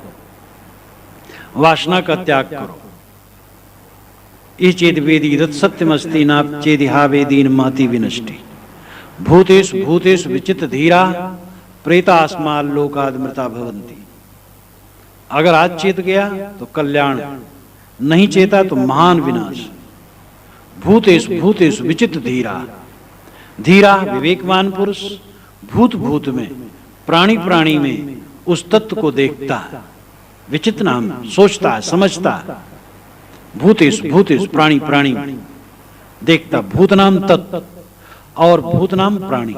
वासना का त्याग करो। चेद वेदी रत सत्यमस्ति ना चेदिहा वेदीन महति विनष्टि भूतेषु भूतेषु विचित्र धीरा प्रेतास्माल लोकादमृता भवन्ति। अगर आज चेत गया तो कल्याण, नहीं चेता तो महान विनाश। भूतेषु भूतेषु विचित्र धीरा, धीरा विवेकवान पुरुष भूत भूत में, प्राणी प्राणी में उस तत्व को देखता है। विचित्र नाम सोचता है, समझता है। भूतेषु भूतेषु प्राणी प्राणी देखता, भूत नाम तत्व और भूत नाम प्राणी।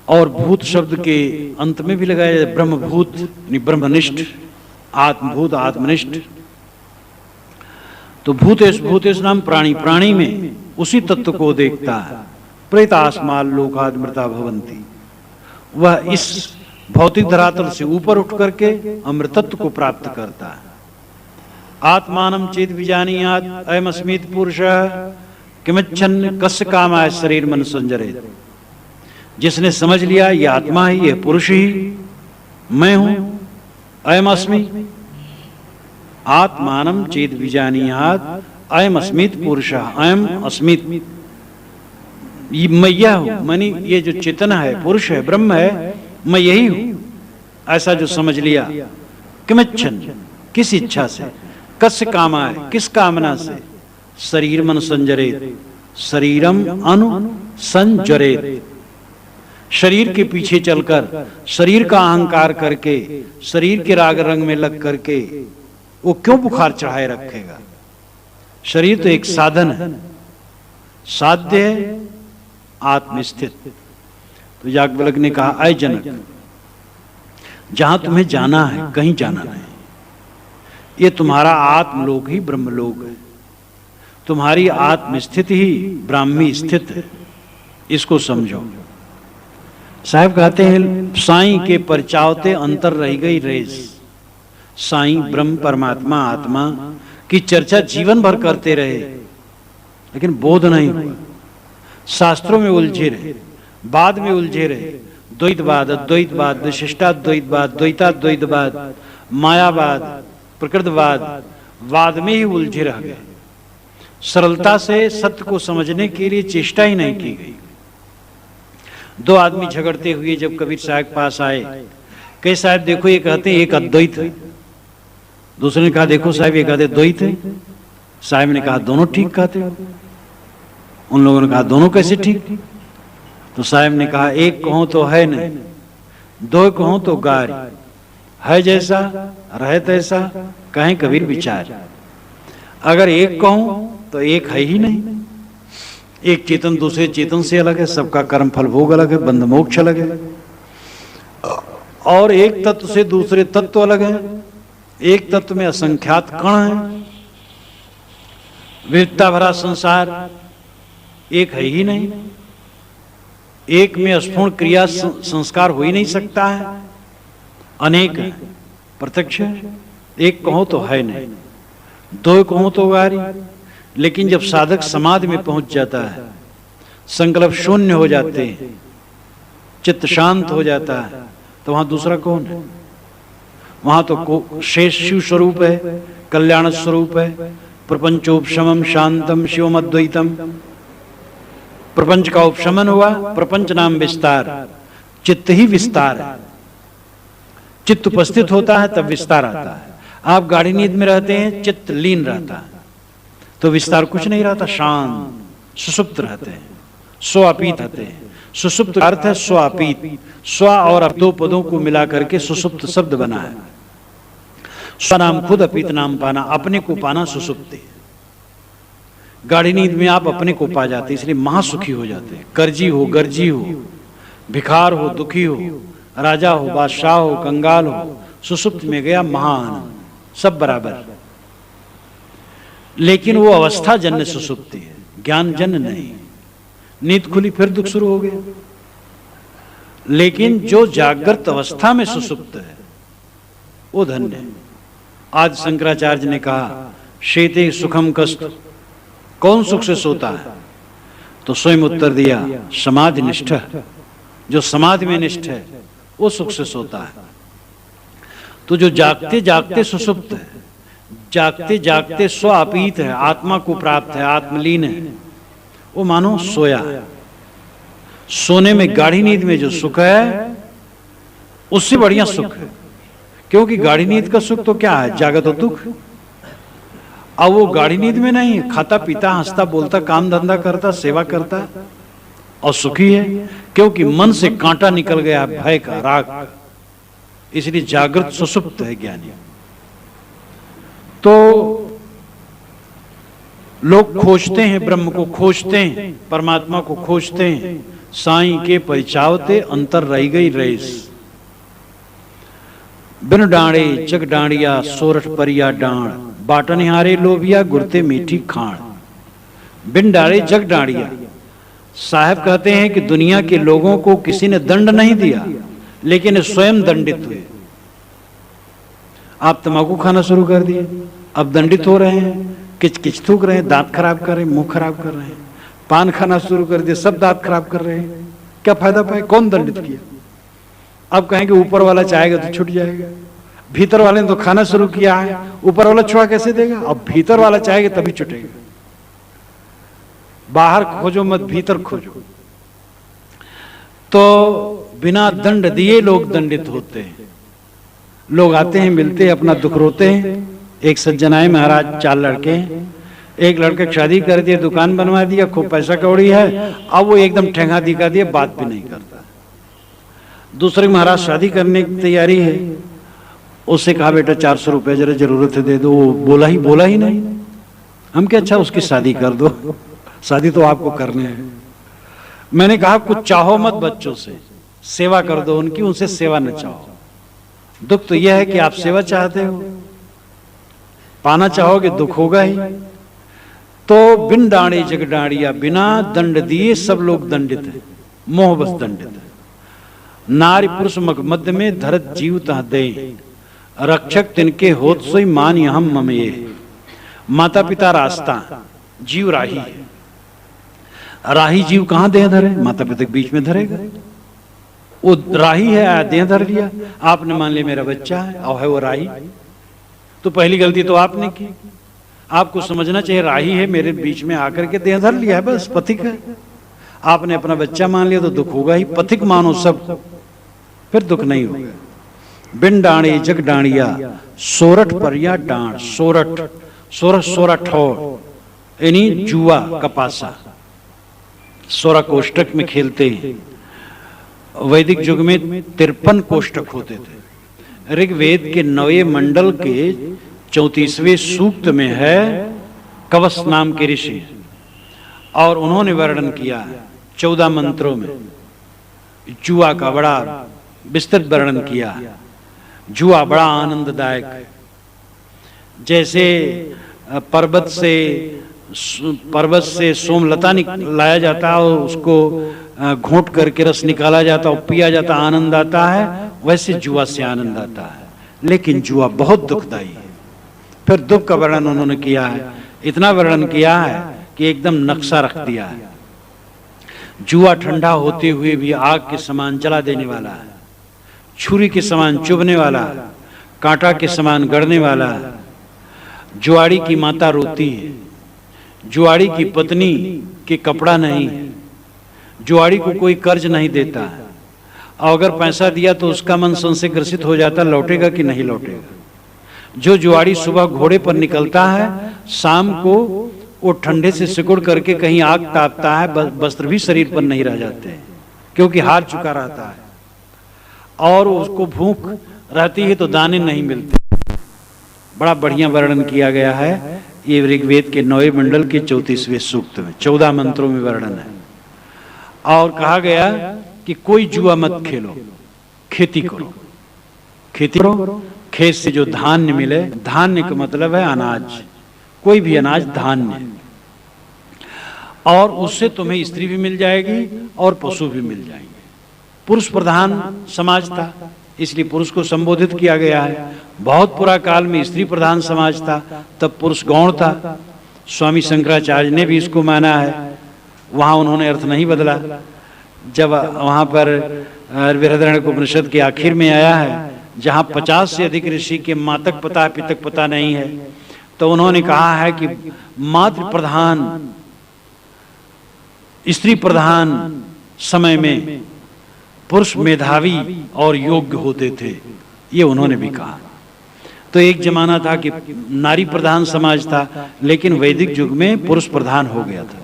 और भूत शब्द के अंत में भी लगाया जाए ब्रह्मभूत, ब्रह्मनिष्ठ, आत्मभूत आत्मनिष्ठ। तो भूतेषु भूतेषु नाम प्राणी प्राणी में उसी तत्व को देखता है। प्रेतास्माल लोकादमृता भवन्ति, वह इस भौतिक धरातल से ऊपर उठ करके अमृतत्व को प्राप्त करता है। आत्मानं चेत विजानीयात् अयमस्मीति पुरुषः किमिच्छन् कस्य कामाय शरीर मन संजरेत्। जिसने समझ लिया ये आत्मा ही, ये पुरुष ही मैं हूं, अयम अस्मि, आत्मानं चेत विजानीयात् अयम अस्मीति पुरुषः, अयम अस्मित्, मैं यह हूं, मानी ये जो चेतन है, पुरुष है, ब्रह्म है, मैं यही हूं, ऐसा जो समझ लिया। किमिच्छन्, किस इच्छा से, कस्य कामाय, किस कामना से, शरीर मन संजरेत, शरीरम अनु संजरेत, शरीर के पीछे चलकर, शरीर का अहंकार करके, शरीर के राग रंग में लग करके वो क्यों बुखार चढ़ाए रखेगा? शरीर तो एक साधन है, साध्य है, आत्मस्थित। तो याज्ञवल्क्य ने कहा अय जनक, जहां तुम्हें जाना है कहीं जाना नहीं, ये तुम्हारा आत्मलोक ही ब्रह्मलोक है, तुम्हारी आत्मस्थिति ही ब्राह्मी स्थित है, इसको समझो। साहब कहते हैं साईं के परचावते अंतर रह गई रेस। साईं ब्रह्म परमात्मा आत्मा की चर्चा जीवन भर करते रहे, लेकिन बोध नहीं हुआ। शास्त्रों में उलझे रहे, बाद में उलझे रहे, द्वैतवाद, अद्वैतवाद, विशिष्टाद्वैतवाद, द्वैताद्वैतवाद, मायावाद, प्रकृतवाद, वाद में ही उलझे रह गए। सरलता से सत्य को समझने के लिए चेष्टा ही नहीं की गई। दो आदमी झगड़ते हुए जब कबीर साहब पास आए, कहे साहब देखो ये कहते हैं एक अद्वैत है, दूसरे ने कहा देखो साहब ये कहते द्वैत है। साहब ने कहा दोनों ठीक कहते हो। उन लोगों ने कहा दोनों कैसे ठीक? तो साहब ने कहा एक कहो तो है नहीं, दो कहो तो गारी, है जैसा रहे तैसा, कहें कबीर विचार। अगर एक कहूं तो एक है ही नहीं। एक चेतन दूसरे चेतन से अलग है, सबका कर्म फल भोग अलग है, बंध मोक्ष अलग है। और एक तत्व से दूसरे तत्व अलग है, एक तत्व में असंख्यात कण है, विविधता भरा संसार एक है ही नहीं। एक में स्फूर्ण क्रिया संस्कार हो ही नहीं सकता है, अनेक है, प्रत्यक्ष है। एक कहो तो है नहीं, दो कहो तो गारी। लेकिन जब साधक समाधि में पहुंच जाता है, संकल्प शून्य हो जाते हैं, चित्त शांत हो जाता है, तो वहां दूसरा कौन है? वहां तो शेष शिव स्वरूप है, कल्याण स्वरूप है, प्रपंचोपशमम शांतम शिवम अद्वैतम। प्रपंच का उपशमन हुआ, प्रपंच नाम विस्तार, चित्त ही विस्तार है। चित्त उपस्थित होता है तब विस्तार आता है। आप गाढ़ी नींद में रहते हैं, चित्त लीन रहता है, तो विस्तार कुछ नहीं रहता, शांत सुषुप्त रहते हैं, स्वापीत रहते हैं। सुषुप्त का अर्थ है स्वापीत, स्व और अप दो पदों को मिला करके सुषुप्त शब्द बना है। स्व नाम खुद, अपीत नाम पाना, अपने को पाना सुषुप्ति। गाढ़ी नींद में आप अपने को पा जाते, इसलिए महासुखी हो जाते हैं। कर्जी हो, गर्जी हो, भिखार हो, दुखी हो, राजा हो, बादशाह हो, कंगाल हो, सुषुप्त में गया महान, सब बराबर। लेकिन वो अवस्था जन्य सुषुप्ति है, ज्ञान जन्य नहीं। नींद खुली फिर दुख शुरू हो गया। लेकिन जो जागृत अवस्था में सुषुप्त है वो धन्य है। आज शंकराचार्य ने कहा शेते सुखम कष्ट, कौन सुख से सोता है? तो स्वयं उत्तर दिया समाधि निष्ठ, जो समाधि में निष्ठ है वो सुख से सोता है। तो जो जागते जागते सुषुप्त है, जागते जागते स्वापीत है, आत्मा को प्राप्त है, आत्मलीन है, वो मानो सोया है। सोने में गाढ़ी नींद में जो सुख है उससे बढ़िया सुख है, क्योंकि गाढ़ी नींद का सुख तो क्या है, जागत और दुख। अब वो गाढ़ी नींद में नहीं है, खाता पीता हंसता बोलता काम धंधा करता सेवा करता और सुखी है, क्योंकि मन से कांटा निकल गया भय का, राग का। इसलिए जागृत सुषुप्त है ज्ञानी। तो लोग खोजते हैं, ब्रह्म को खोजते हैं, परमात्मा को खोजते हैं। साईं के परिचावते अंतर रह गई रेस। बिन डांडे जग डांडिया सोरठ परिया डांड, बाटनिहारे लोभिया गुरते मीठी खाण। बिन डांडे जग डांडिया, साहब कहते हैं कि दुनिया के लोगों को किसी ने दंड नहीं दिया, लेकिन स्वयं दंडित हुए। आप तंबाकू खाना शुरू कर दिए, अब दंडित हो रहे हैं, किच किच थूक रहे हैं, दांत खराब कर रहे हैं, मुंह खराब कर रहे हैं। पान खाना शुरू कर दिए, सब दांत खराब कर रहे हैं। क्या फायदा पाए? कौन दंडित किया? अब कहेंगे ऊपर वाला चाहेगा तो छूट जाएगा। भीतर वाले ने तो खाना शुरू किया है, ऊपर वाला छुड़ा कैसे देगा? अब भीतर वाला चाहेगा तभी छूटेगा। बाहर खोजो मत, भीतर खोजो। तो बिना दंड दिए लोग दंडित होते हैं। लोग आते हैं, मिलते हैं, अपना दुख रोते हैं। एक सज्जन आए, महाराज 4 लड़के हैं, एक लड़के की शादी कर दिया, दुकान बनवा दिया, खूब पैसा कौड़ी है, अब वो एकदम ठेंगा दिखा दिया, बात भी नहीं करता। दूसरे महाराज शादी करने की तैयारी है, उससे कहा बेटा 400 रुपये जरा जरूरत है दे दो, वो बोला ही नहीं। हम क्या, अच्छा उसकी शादी कर दो, शादी तो आपको करने है। मैंने कहा कुछ चाहो मत बच्चों से, सेवा कर दो उनकी, उनसे सेवा न चाहो। दुख तो यह है कि आप सेवा चाहते हो, पाना चाहोगे दुख होगा ही। तो बिन डांडे जग डांडिया, बिना दंड दिए सब लोग दंडित है, मोह बस दंडित है। नारी पुरुष मध्य में धरत जीव तह दे, रक्षक तिनके होत सोई मान हम ममये। माता पिता रास्ता, जीव राही है। राही जीव कहां देह धरे? माता पिता के बीच में धरेगा। वो राही है, देह धर लिया। आपने मान लिया मेरा बच्चा है और है वो राही, तो पहली गलती तो आपने की। आपको समझना चाहिए राही है, मेरे बीच में आकर के देह धर लिया है, बस पथिक है। आपने अपना बच्चा मान लिया तो दुख होगा ही। पथिक मानो सब, फिर दुख नहीं होगा। बिन डांडे जग डांडिया सोरठ परिया डांड। सोरठ, सोरठ यानी जुआ का पासा। 16 कोष्टक में खेलते हैं। वैदिक युग में 53 कोष्टक होते थे। ऋग्वेद के 9वें मंडल के 34वें सूक्त में है, कवस नाम के ऋषि, और उन्होंने वर्णन किया है 14 मंत्रों में। जुआ का बड़ा विस्तृत वर्णन किया है। जुआ बड़ा आनंददायक है। जैसे पर्वत से सोमलता लाया जाता है और उसको घोंट करके रस निकाला जाता है और पिया जाता, आनंद आता है, वैसे जुआ से आनंद आता है। लेकिन जुआ बहुत दुखदायी है। फिर दुख का वर्णन उन्होंने किया है, इतना वर्णन किया है कि एकदम नक्शा रख दिया है। जुआ ठंडा होते हुए भी आग के समान जला देने वाला है, छुरी के समान चुभने वाला है, कांटा के समान गड़ने वाला है। जुआड़ी की माता रोती है, जुआड़ी की पत्नी के कपड़ा नहीं है, जुआड़ी को कोई कर्ज नहीं देता है, और अगर पैसा दिया तो उसका मन संशय ग्रसित हो जाता, लौटेगा कि नहीं लौटेगा। जो जुआड़ी सुबह घोड़े पर निकलता है, शाम को वो ठंडे से सिकुड़ करके कहीं आग तापता है, वस्त्र भी शरीर पर नहीं रह जाते क्योंकि हार चुका रहता है, और उसको भूख रहती है तो दाने नहीं मिलते। बड़ा बढ़िया वर्णन किया गया है ये ऋग्वेद के 9वें मंडल के 34वें सूक्त में, 14 मंत्रों में वर्णन है। और कहा गया कि कोई जुआ मत खेलो, खेती करो, खेती करो, खेत से जो धान्य मिले, धान्य का मतलब है अनाज, कोई भी अनाज धान्य, और उससे तुम्हें स्त्री भी मिल जाएगी और पशु भी मिल जाएंगे। पुरुष प्रधान समाज था, इसलिए पुरुष को संबोधित किया गया है। बहुत पुरा काल में स्त्री प्रधान समाज था, तब पुरुष गौण था। स्वामी शंकराचार्य ने भी इसको माना है, वहां उन्होंने अर्थ नहीं बदला। जब वहां पर बृहदारण्यक उपनिषद के आखिर में आया है, जहां 50 से अधिक ऋषि के मातक पता पितक पता नहीं है, तो उन्होंने कहा है कि मातृ प्रधान स्त्री प्रधान समय में पुरुष मेधावी और योग्य होते थे, ये उन्होंने भी कहा। तो एक जमाना था कि नारी प्रधान समाज था, लेकिन वैदिक युग में पुरुष प्रधान हो गया था।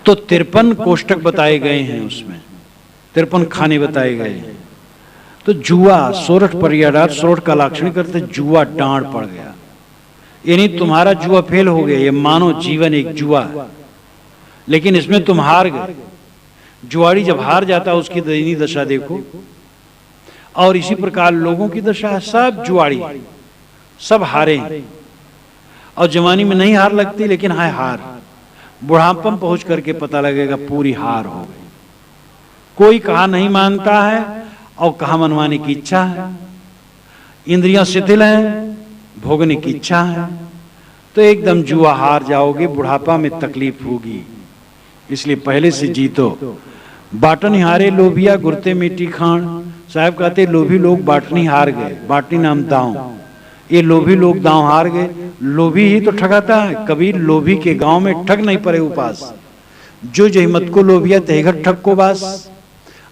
तो 53 कोष्टक बताए गए हैं, उसमें 53 खाने बताए गए हैं। तो जुआ सोरठ पर्याडार, सोरठ का लाक्षणिक करते जुआ डांड पड़ गया, यानी तुम्हारा जुआ फेल हो गया। ये मानो जीवन एक जुआ, लेकिन इसमें तुम हार गए। जुआड़ी जब हार जाता है उसकी दयनीय दशा देखो। और इसी प्रकार लोगों की दशा है, सब जुआड़ी, सब हारे। और जवानी में नहीं हार लगती, लेकिन है हार। बुढ़ापन पहुंच करके पता लगेगा पूरी हार हो गई। कोई कहा नहीं मानता है और कहा मनवाने की इच्छा है। इंद्रियां शिथिल हैं, भोगने की इच्छा है, तो एकदम जुआ हार जाओगे, बुढ़ापा में तकलीफ होगी। इसलिए पहले से जीतो। बाटन हारे लोभिया गुरते मिट्टी खान। साहब कहते लोभी लोग बाटनी हार गए, बाटनी नाम दांव। ये लोभी लोग दांव हार गए। लोभी ही तो ठगाता है। कभी लोभी के गांव में ठग नहीं पड़े उपास। जो जहिमत को लोभिया तहगर ठग को बास।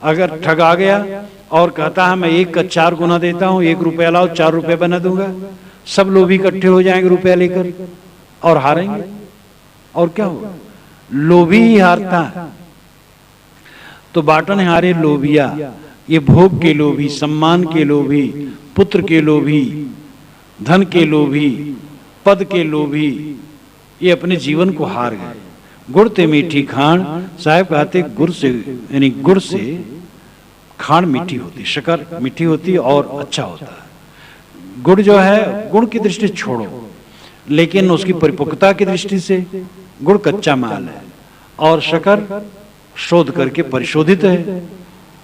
अगर ठग आ गया और कहता है मैं 1 का 4 गुना देता हूं, 1 रुपया लाओ 4 रुपये बना दूंगा, सब लोभी इकट्ठे हो जाएंगे रुपया लेकर और हारेंगे। और क्या होगा? लोभी ही हारता है। तो बाटन हारे लोभिया, ये भोग के लोभी, सम्मान के लोभी, पुत्र के लोभी, धन के लोभी, पद के लोभी, ये अपने जीवन को हार गए। गुड़ ते मीठी खाण। साहब कहते गुड़ से, यानी गुड़ से खाण मीठी होती, शक्कर मीठी होती और अच्छा होता है। गुड़ जो है, गुण की दृष्टि छोड़ो, लेकिन उसकी परिपक्वता की दृष्टि से गुड़ कच्चा माल है और शक्कर शोध करके परिशोधित है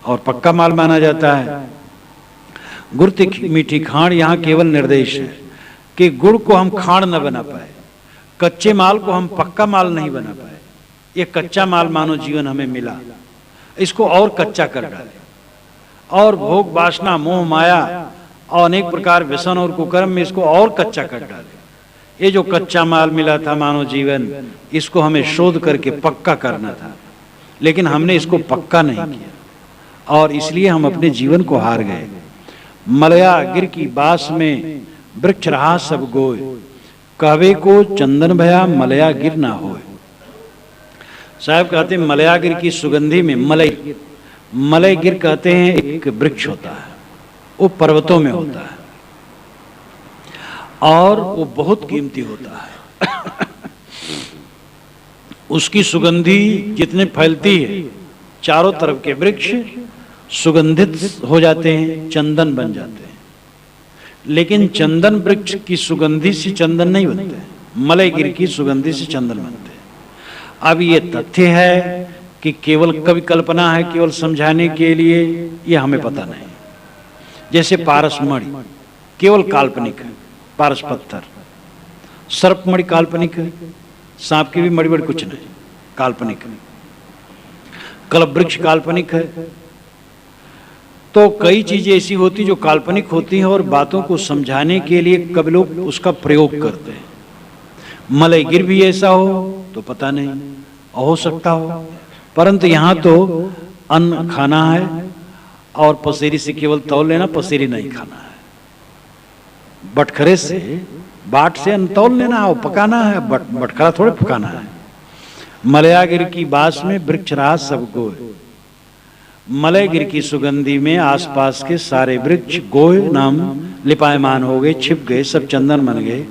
और पक्का माल माना जाता है। गुड़ ते मीठी खाण, यहाँ केवल निर्देश है कि गुड़ को हम खाण न बना पाए, कच्चे माल को हम पक्का माल नहीं बना पाए। ये कच्चा माल मानो जीवन हमें मिला, इसको और कच्चा कर डाले। और भोग वासना मोह माया और अनेक प्रकार व्यसन और कुकर्म में इसको और कच्चा कर डाले। ये जो कच्चा माल मिला था मानव जीवन, इसको हमें शोध करके पक्का करना था, लेकिन हमने इसको पक्का नहीं किया और इसलिए हम अपने जीवन को हार गए। मलया गिर की बास में वृक्ष रहा सब गोय, कहवे को चंदन भया मलया गिर ना होए। साहब कहते हैं मलया गिर की सुगंधी में, मलय, मलय गिर कहते हैं एक वृक्ष होता है, वो पर्वतों में होता है और वो बहुत कीमती होता है। उसकी सुगंधी जितने फैलती है, चारों तरफ के वृक्ष सुगंधित हो जाते हैं, चंदन बन जाते हैं। लेकिन चंदन वृक्ष की सुगंधी से चंदन नहीं बनते, मलय गिर की सुगंधी से चंदन बनते हैं। अब ये तथ्य है कि केवल कवि कल्पना है, केवल समझाने के लिए, ये हमें पता नहीं। जैसे पारस मणि केवल काल्पनिक है, पारस पत्थर। सर्प मणि काल्पनिक है, सांप की भी मणि बड़ी कुछ नहीं, काल्पनिक है। कल्प वृक्ष काल्पनिक है। तो कई चीजें ऐसी होती जो काल्पनिक होती हैं और बातों को समझाने के लिए कभी लोग उसका प्रयोग करते हैं। मलय गिर भी ऐसा हो तो पता नहीं, हो सकता हो, परंतु यहाँ तो अन्न खाना है और पसेरी से केवल तौल लेना, पसेरी नहीं खाना है। बटखरे से, बाट से अन्न तौल लेना है और पकाना है, बटखरा थोड़े पकाना है। मलयागिर की बास में वृक्ष राज सब गोय, मलयगिर की सुगंधी में आसपास के सारे वृक्ष गोय नाम लिपायमान हो गए, छिप गए, सब चंदन बन गए।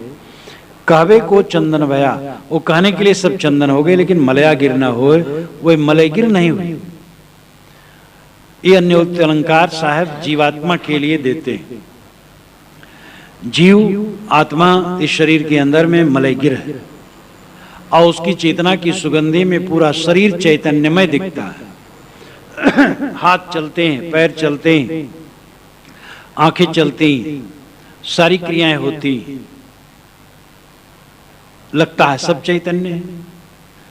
कहवे को चंदन भया, वो कहने के लिए सब चंदन हो गए, लेकिन मलयागिर न होए, वो मलयगिर नहीं हुई। ये अन्योक्त अलंकार साहब जीवात्मा के लिए देते हैं। जीव आत्मा इस शरीर के अंदर में मलयगिर है और उसकी चेतना की सुगंधी में पूरा शरीर चैतन्यमय दिखता है। हाथ चलते हैं, पैर चलते हैं, आंखें चलती हैं, सारी क्रियाएं होती हैं, लगता है सब चैतन्य है,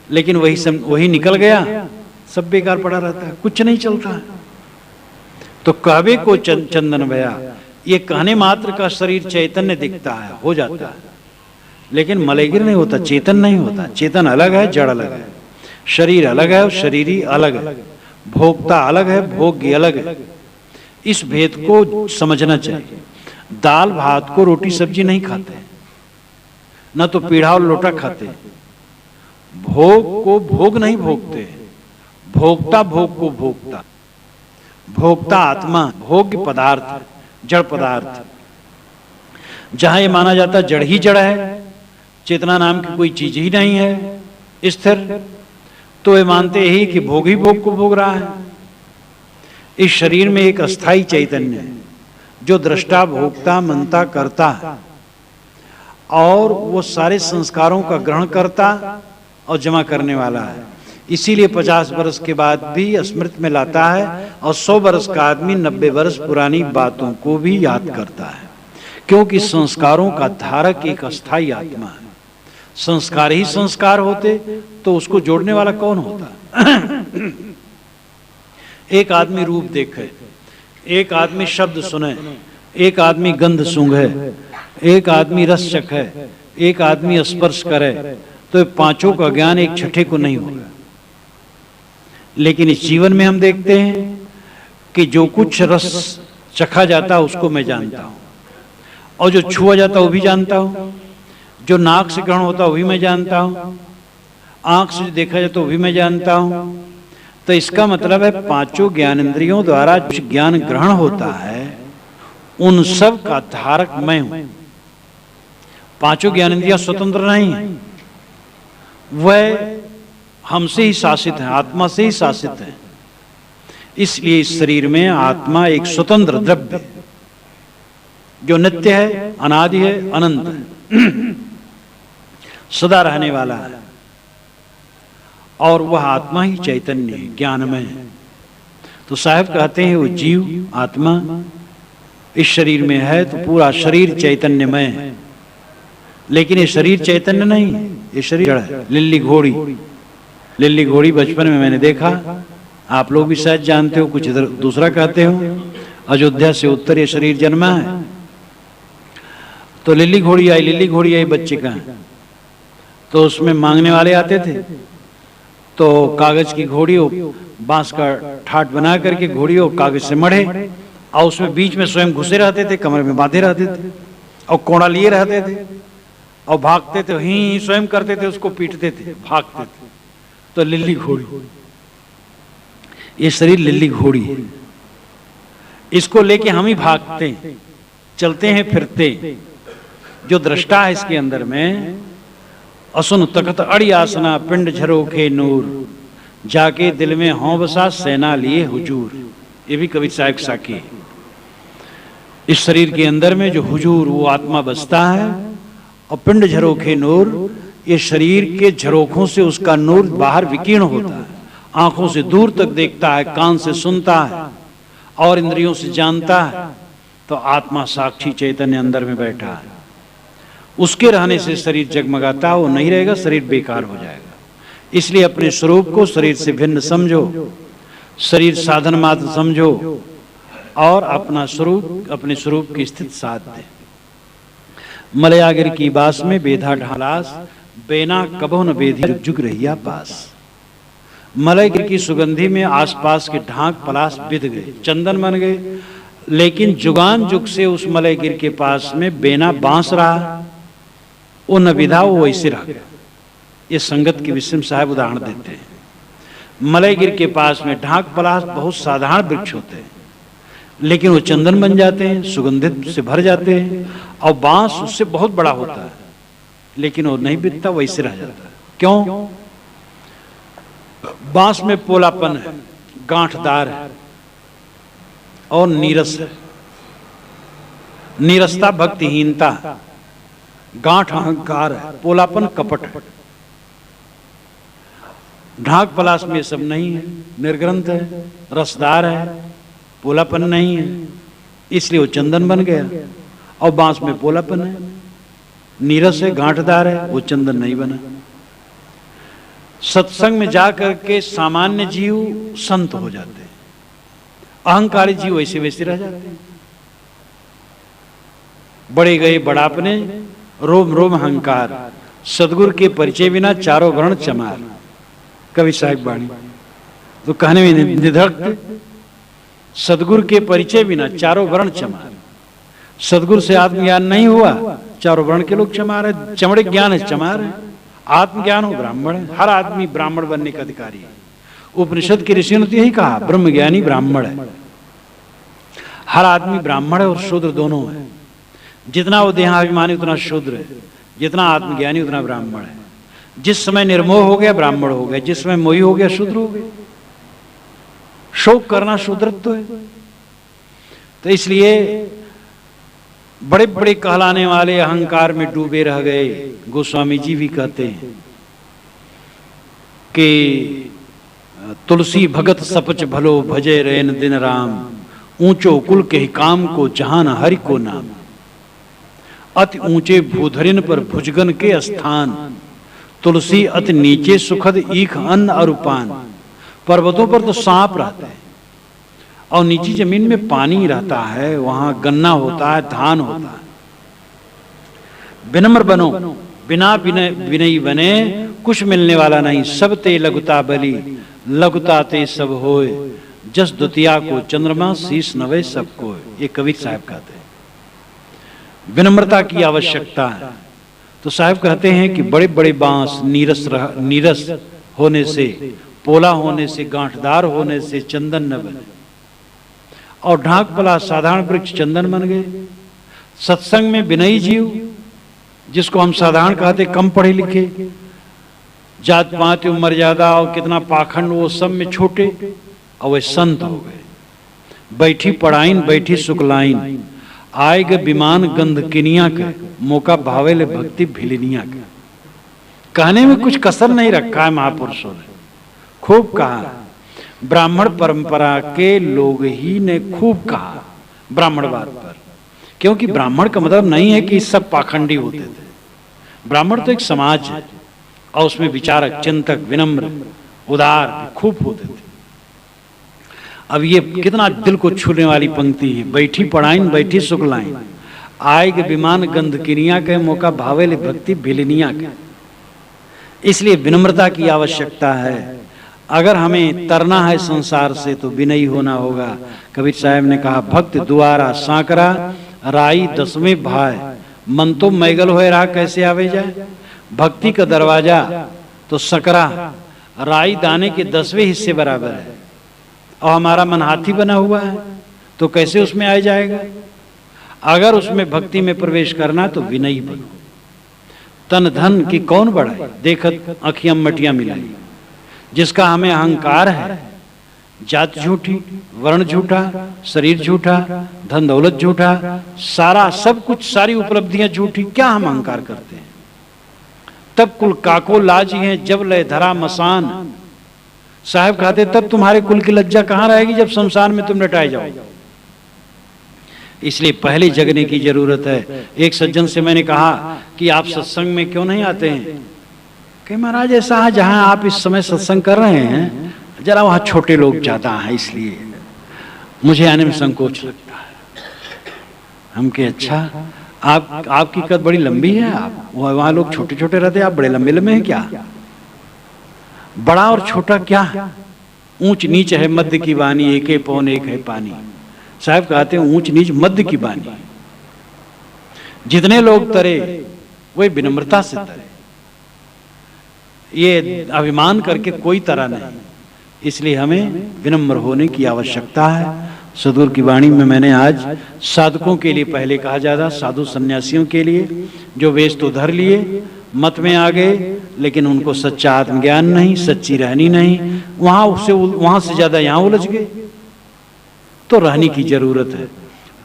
लेकिन वही निकल गया, सब बेकार पड़ा रहता है, कुछ नहीं चलता है। तो कहवे को चंदन भया, ये कहने मात्र का शरीर चैतन्य दिखता है, हो जाता है, लेकिन मलयगिर नहीं होता, चेतन नहीं होता। चेतन अलग है, जड़ अलग है, शरीर अलग है और शरीरी अलग है, भोक्ता अलग है, भोग्य अलग है। इस भेद को समझना चाहिए। दाल भात को रोटी सब्जी नहीं खाते, न तो पीढ़ा और लोटा खाते। भोग को भोग नहीं भोगते, भोक्ता भोग को भोगता। भोक्ता आत्मा, भोग्य पदार्थ, जड़ पदार्थ। जहां ये माना जाता जड़ ही जड़ है, चेतना नाम की कोई चीज ही नहीं है स्थिर, तो ये मानते ही कि भोग ही भोग को भोग रहा है। इस शरीर में एक अस्थाई चैतन्य है जो दृष्टा, भोक्ता, मनता, करता है, और वो सारे संस्कारों का ग्रहण करता और जमा करने वाला है। इसीलिए 50 वर्ष के बाद भी स्मृति में लाता है, और 100 वर्ष का आदमी 90 वर्ष पुरानी बातों को भी याद करता है, क्योंकि संस्कारों का धारक एक अस्थाई आत्मा है। संस्कार ही संस्कार होते तो उसको जोड़ने वाला कौन होता? एक आदमी रूप देखे, एक आदमी शब्द सुने, एक आदमी गंध सूंघे, एक आदमी रस चखे, एक आदमी स्पर्श करे, तो ये पांचों का ज्ञान एक छठे को नहीं होगा। लेकिन इस जीवन में हम देखते हैं कि जो कुछ रस चखा जाता है उसको मैं जानता हूं, और जो छुआ जाता है वो भी जानता हूं, जो नाक से ग्रहण होता है वो भी मैं जानता हूं, आंख से देखा जाता है वो भी मैं जानता हूं। तो इसका मतलब है पांचों ज्ञानेंद्रियों द्वारा जो ज्ञान ग्रहण होता है उन सब का धारक मैं हूं। पांचों ज्ञानेंद्रियां स्वतंत्र नहीं है, वह हमसे ही शासित है, आत्मा से ही शासित है। इसलिए इस शरीर में आत्मा एक स्वतंत्र द्रव्य है जो नित्य है, अनादि है, अनंत है, सदा रहने वाला है, और वह आत्मा ही चैतन्य है, ज्ञानमय है। तो साहब कहते हैं वो जीव आत्मा इस शरीर में है तो पूरा शरीर चैतन्यमय है, लेकिन ये शरीर चैतन्य नहीं है, ये शरीर जड़ है। लिल्ली घोड़ी, लिल्ली घोड़ी बचपन में मैंने देखा, आप लोग भी शायद जानते हो, कुछ इधर दूसरा कहते हो। अयोध्या से उत्तर ये शरीर जन्मा है, तो लिल्ली घोड़ी आई बच्चे का, तो उसमें मांगने वाले आते थे, तो कागज की घोड़ी हो, बांस का ठाट बना करके घोड़ी हो, कागज से मढ़े, और उसमें बीच में स्वयं घुसे रहते थे, कमर में बांधे रहते थे, और कोड़ा लिए रहते थे, और भागते थे, ही स्वयं करते थे, उसको पीटते थे, भागते थे। तो लिल्ली घोड़ी, ये शरीर लिल्ली घोड़ी है, इसको लेके हम ही भागते हैं, चलते हैं, फिरते। जो दृष्टा है इसके अंदर में, असुन तखत अड़ी आसना, पिंड झरोखे नूर, जाके दिल में हों बसा, सेना लिए हुजूर। ये भी कवि साहब साकी है। इस शरीर के अंदर में जो हुजूर वो आत्मा बसता है, और पिंड झरोखे नूर, ये शरीर के झरोखों से उसका नूर बाहर विकीर्ण होता है, आंखों से दूर तक देखता है, कान से सुनता है, और इंद्रियों से जानता है। तो आत्मा साक्षी चैतन्य अंदर में बैठा है, उसके रहने से शरीर जगमगाता है, वो नहीं रहेगा, शरीर बेकार हो जाएगा। इसलिए अपने स्वरूप को शरीर से भिन्न समझो, शरीर साधन मात्र समझो, और अपना स्वरूप, अपने स्वरूप की स्थिति साध दे। मलयागिर की बास में बेधा ढालास, बेना कबो न बेधी जुग रहिया पास। मलयगिर की सुगंधी में आसपास के ढाक पलास बिध गए, चंदन बन गए, लेकिन जुगान जुग से उस मलयगिर के पास में बेना बांस रहा, वो न विधा वो वैसे रह गया। ये संगत के विषय में साहब उदाहरण देते हैं। मलयगिर के पास में ढाक पलाश बहुत साधारण वृक्ष होते हैं, लेकिन वो चंदन बन जाते हैं, सुगंधित से भर जाते हैं। और बांस उससे बहुत बड़ा होता है, लेकिन वो नहीं बिकता, वैसे रह जाता है। क्यों? बांस में पोलापन है, गांठदार है और नीरस है। नीरसता भक्तिहीनता, गांठ अहंकार है, पोलापन कपट है। ढाक पलाश में सब नहीं है, निर्ग्रंथ है, रसदार है, पोलापन नहीं है, इसलिए वो चंदन बन गया। और बांस में पोलापन है, नीरस है, गांठदार है, वो चंदन नहीं बना। सत्संग में जाकर के सामान्य जीव संत हो जाते हैं, अहंकारी जीव वैसे वैसे रह जाते हैं। बड़े गए बड़ापने, रोम रोम अहंकार, सदगुरु के परिचय बिना चारों वर्ण चमार। कवि साहिब वाणी तो कहने में निधड़क, सदगुरु के परिचय बिना चारों वर्ण चमार। सदगुरु से आत्मज्ञान नहीं हुआ, चारों वर्ण के लोग चमार है। चमड़े ज्ञान है, चमार है। आत्मज्ञान हो, ब्राह्मण है। हर आदमी ब्राह्मण बनने का अधिकारी है। उपनिषद के ऋषियों ने तो यही कहा, ब्रह्मज्ञानी ब्राह्मण है। हर आदमी ब्राह्मण है और शूद्र दोनों है। जितना वो देहाभिमानी उतना शूद्र है, जितना आत्मज्ञानी उतना ब्राह्मण है। जिस समय निर्मोह हो गया ब्राह्मण हो गया, जिस समय मोही हो गया शूद्र हो गया। शोक करना शूद्रत्व है। तो इसलिए बड़े बड़े कहलाने वाले अहंकार में डूबे रह गए। गोस्वामी जी भी कहते हैं कि तुलसी भगत सपच भलो भजे रैन दिन राम, ऊंचो कुल के काम को जहान हरि को नाम। अति ऊंचे भूधरिन पर भुजगन के स्थान, तुलसी अति नीचे सुखद ईख अन्न अरुपान। पर्वतों पर तो सांप रहते हैं और नीची जमीन में पानी रहता है, वहां गन्ना होता है, धान होता है। विनम्र बनो, बिना विनयी बने कुछ मिलने वाला नहीं। सब ते लघुता बलि, लघुता ते सब होए, जस द्वितीया को चंद्रमा शीश नवे सबको। ये कबीर साहब कहते हैं विनम्रता की आवश्यकता है। तो साहब कहते हैं कि बड़े बड़े बांस नीरस होने से, पोला होने से, गांठदार होने से चंदन न बने, और ढाक पलाश साधारण वृक्ष चंदन बन गए। सत्संग में विनयी जीव, जिसको हम साधारण कहते, कम पढ़े लिखे, जात पात मर्यादा और कितना पाखंड, वो सब में छोटे, और वे संत हो गए। बैठी पढ़ाइन बैठी सुकलाइन, आएग विमान गंध किनिया के, मौका भावेले भक्ति भिलिनिया के। कहने में कुछ कसर नहीं रखा है महापुरुषों ने, खूब कहा। ब्राह्मण परंपरा के लोग ही ने खूब कहा ब्राह्मणवाद पर, क्योंकि ब्राह्मण का मतलब नहीं है कि सब पाखंडी होते थे। ब्राह्मण तो एक समाज है और उसमें विचारक, चिंतक, विनम्र, उदार खूब होते थे। अब ये कितना दिल को छूने वाली पंक्ति है। बैठी पढ़ाइन बैठी सुकलाइन, आएग विमान गंध किनिया के, मौका भावेले भक्ति भिलिनिया के। इसलिए विनम्रता की आवश्यकता है। अगर हमें तरना है संसार से तो विनयी होना होगा। कबीर साहब ने कहा, भक्त दुआरा सांकरा राई दसवें भाई, मन तो मैगल होए रहा कैसे आवे जाए। भक्ति का दरवाजा तो सकरा राई दाने के 10वें हिस्से बराबर है, और हमारा मन हाथी बना हुआ है, तो कैसे उसमें आ जाएगा। अगर उसमें भक्ति में प्रवेश करना तो विनयी बनो। तन धन की कौन बढ़ाए, देखत अखियां मटियां मिलाई। जिसका हमें अहंकार है, जात झूठी, वर्ण झूठा, शरीर झूठा, धन दौलत झूठा, सारा सब कुछ, सारी उपलब्धियां झूठी, क्या हम अहंकार करते हैं। तब कुल काको लाजी हैं जब लय धरा मसान। साहब कहते तब तुम्हारे कुल की लज्जा कहां रहेगी जब संसार में तुम लटाए जाओ। इसलिए पहले जगने की जरूरत है। एक सज्जन से मैंने कहा कि आप सत्संग में क्यों नहीं आते हैं। कि महाराज ऐसा है, जहां आप इस समय सत्संग कर रहे हैं जरा वहां छोटे लोग ज्यादा हैं, इसलिए मुझे आने में संकोच लगता है। हम के अच्छा, आपकी कद बड़ी लंबी है, आप वहां लोग छोटे छोटे रहते, आप बड़े लंबे लंबे हैं क्या। बड़ा और छोटा क्या है, ऊंच नीच है मध्य की वाणी, एके पौन एक है पानी। साहब कहते हैं ऊंच नीच मध्य की बानी। जितने लोग तरे वे विनम्रता से तरे, ये अभिमान करके कोई तरा नहीं। इसलिए हमें विनम्र होने की आवश्यकता है। सदगुरु की वाणी में मैंने आज साधकों के लिए पहले कहा जाता, साधु सन्यासियों के लिए जो वेश तो धर लिए, मत में आ गए, लेकिन उनको सच्चा आत्मज्ञान नहीं, सच्ची रहनी नहीं, वहां से ज्यादा यहाँ उलझ गए, तो रहने की जरूरत है।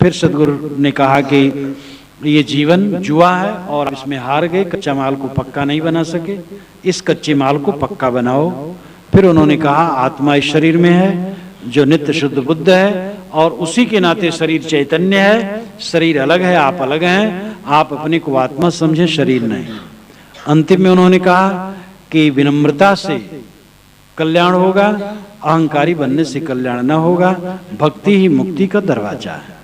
फिर सदगुरु ने कहा कि ये जीवन जुआ है और इसमें हार गए, कच्चा माल को पक्का नहीं बना सके, इस कच्चे माल को पक्का बनाओ। फिर उन्होंने कहा आत्मा इस शरीर में है जो नित्य शुद्ध बुद्ध है, और उसी के नाते शरीर चैतन्य है, शरीर अलग है, आप अलग हैं, आप अपने को आत्मा समझें, शरीर नहीं। अंतिम में उन्होंने कहा कि विनम्रता से कल्याण होगा, अहंकारी बनने से कल्याण न होगा, भक्ति ही मुक्ति का दरवाजा है।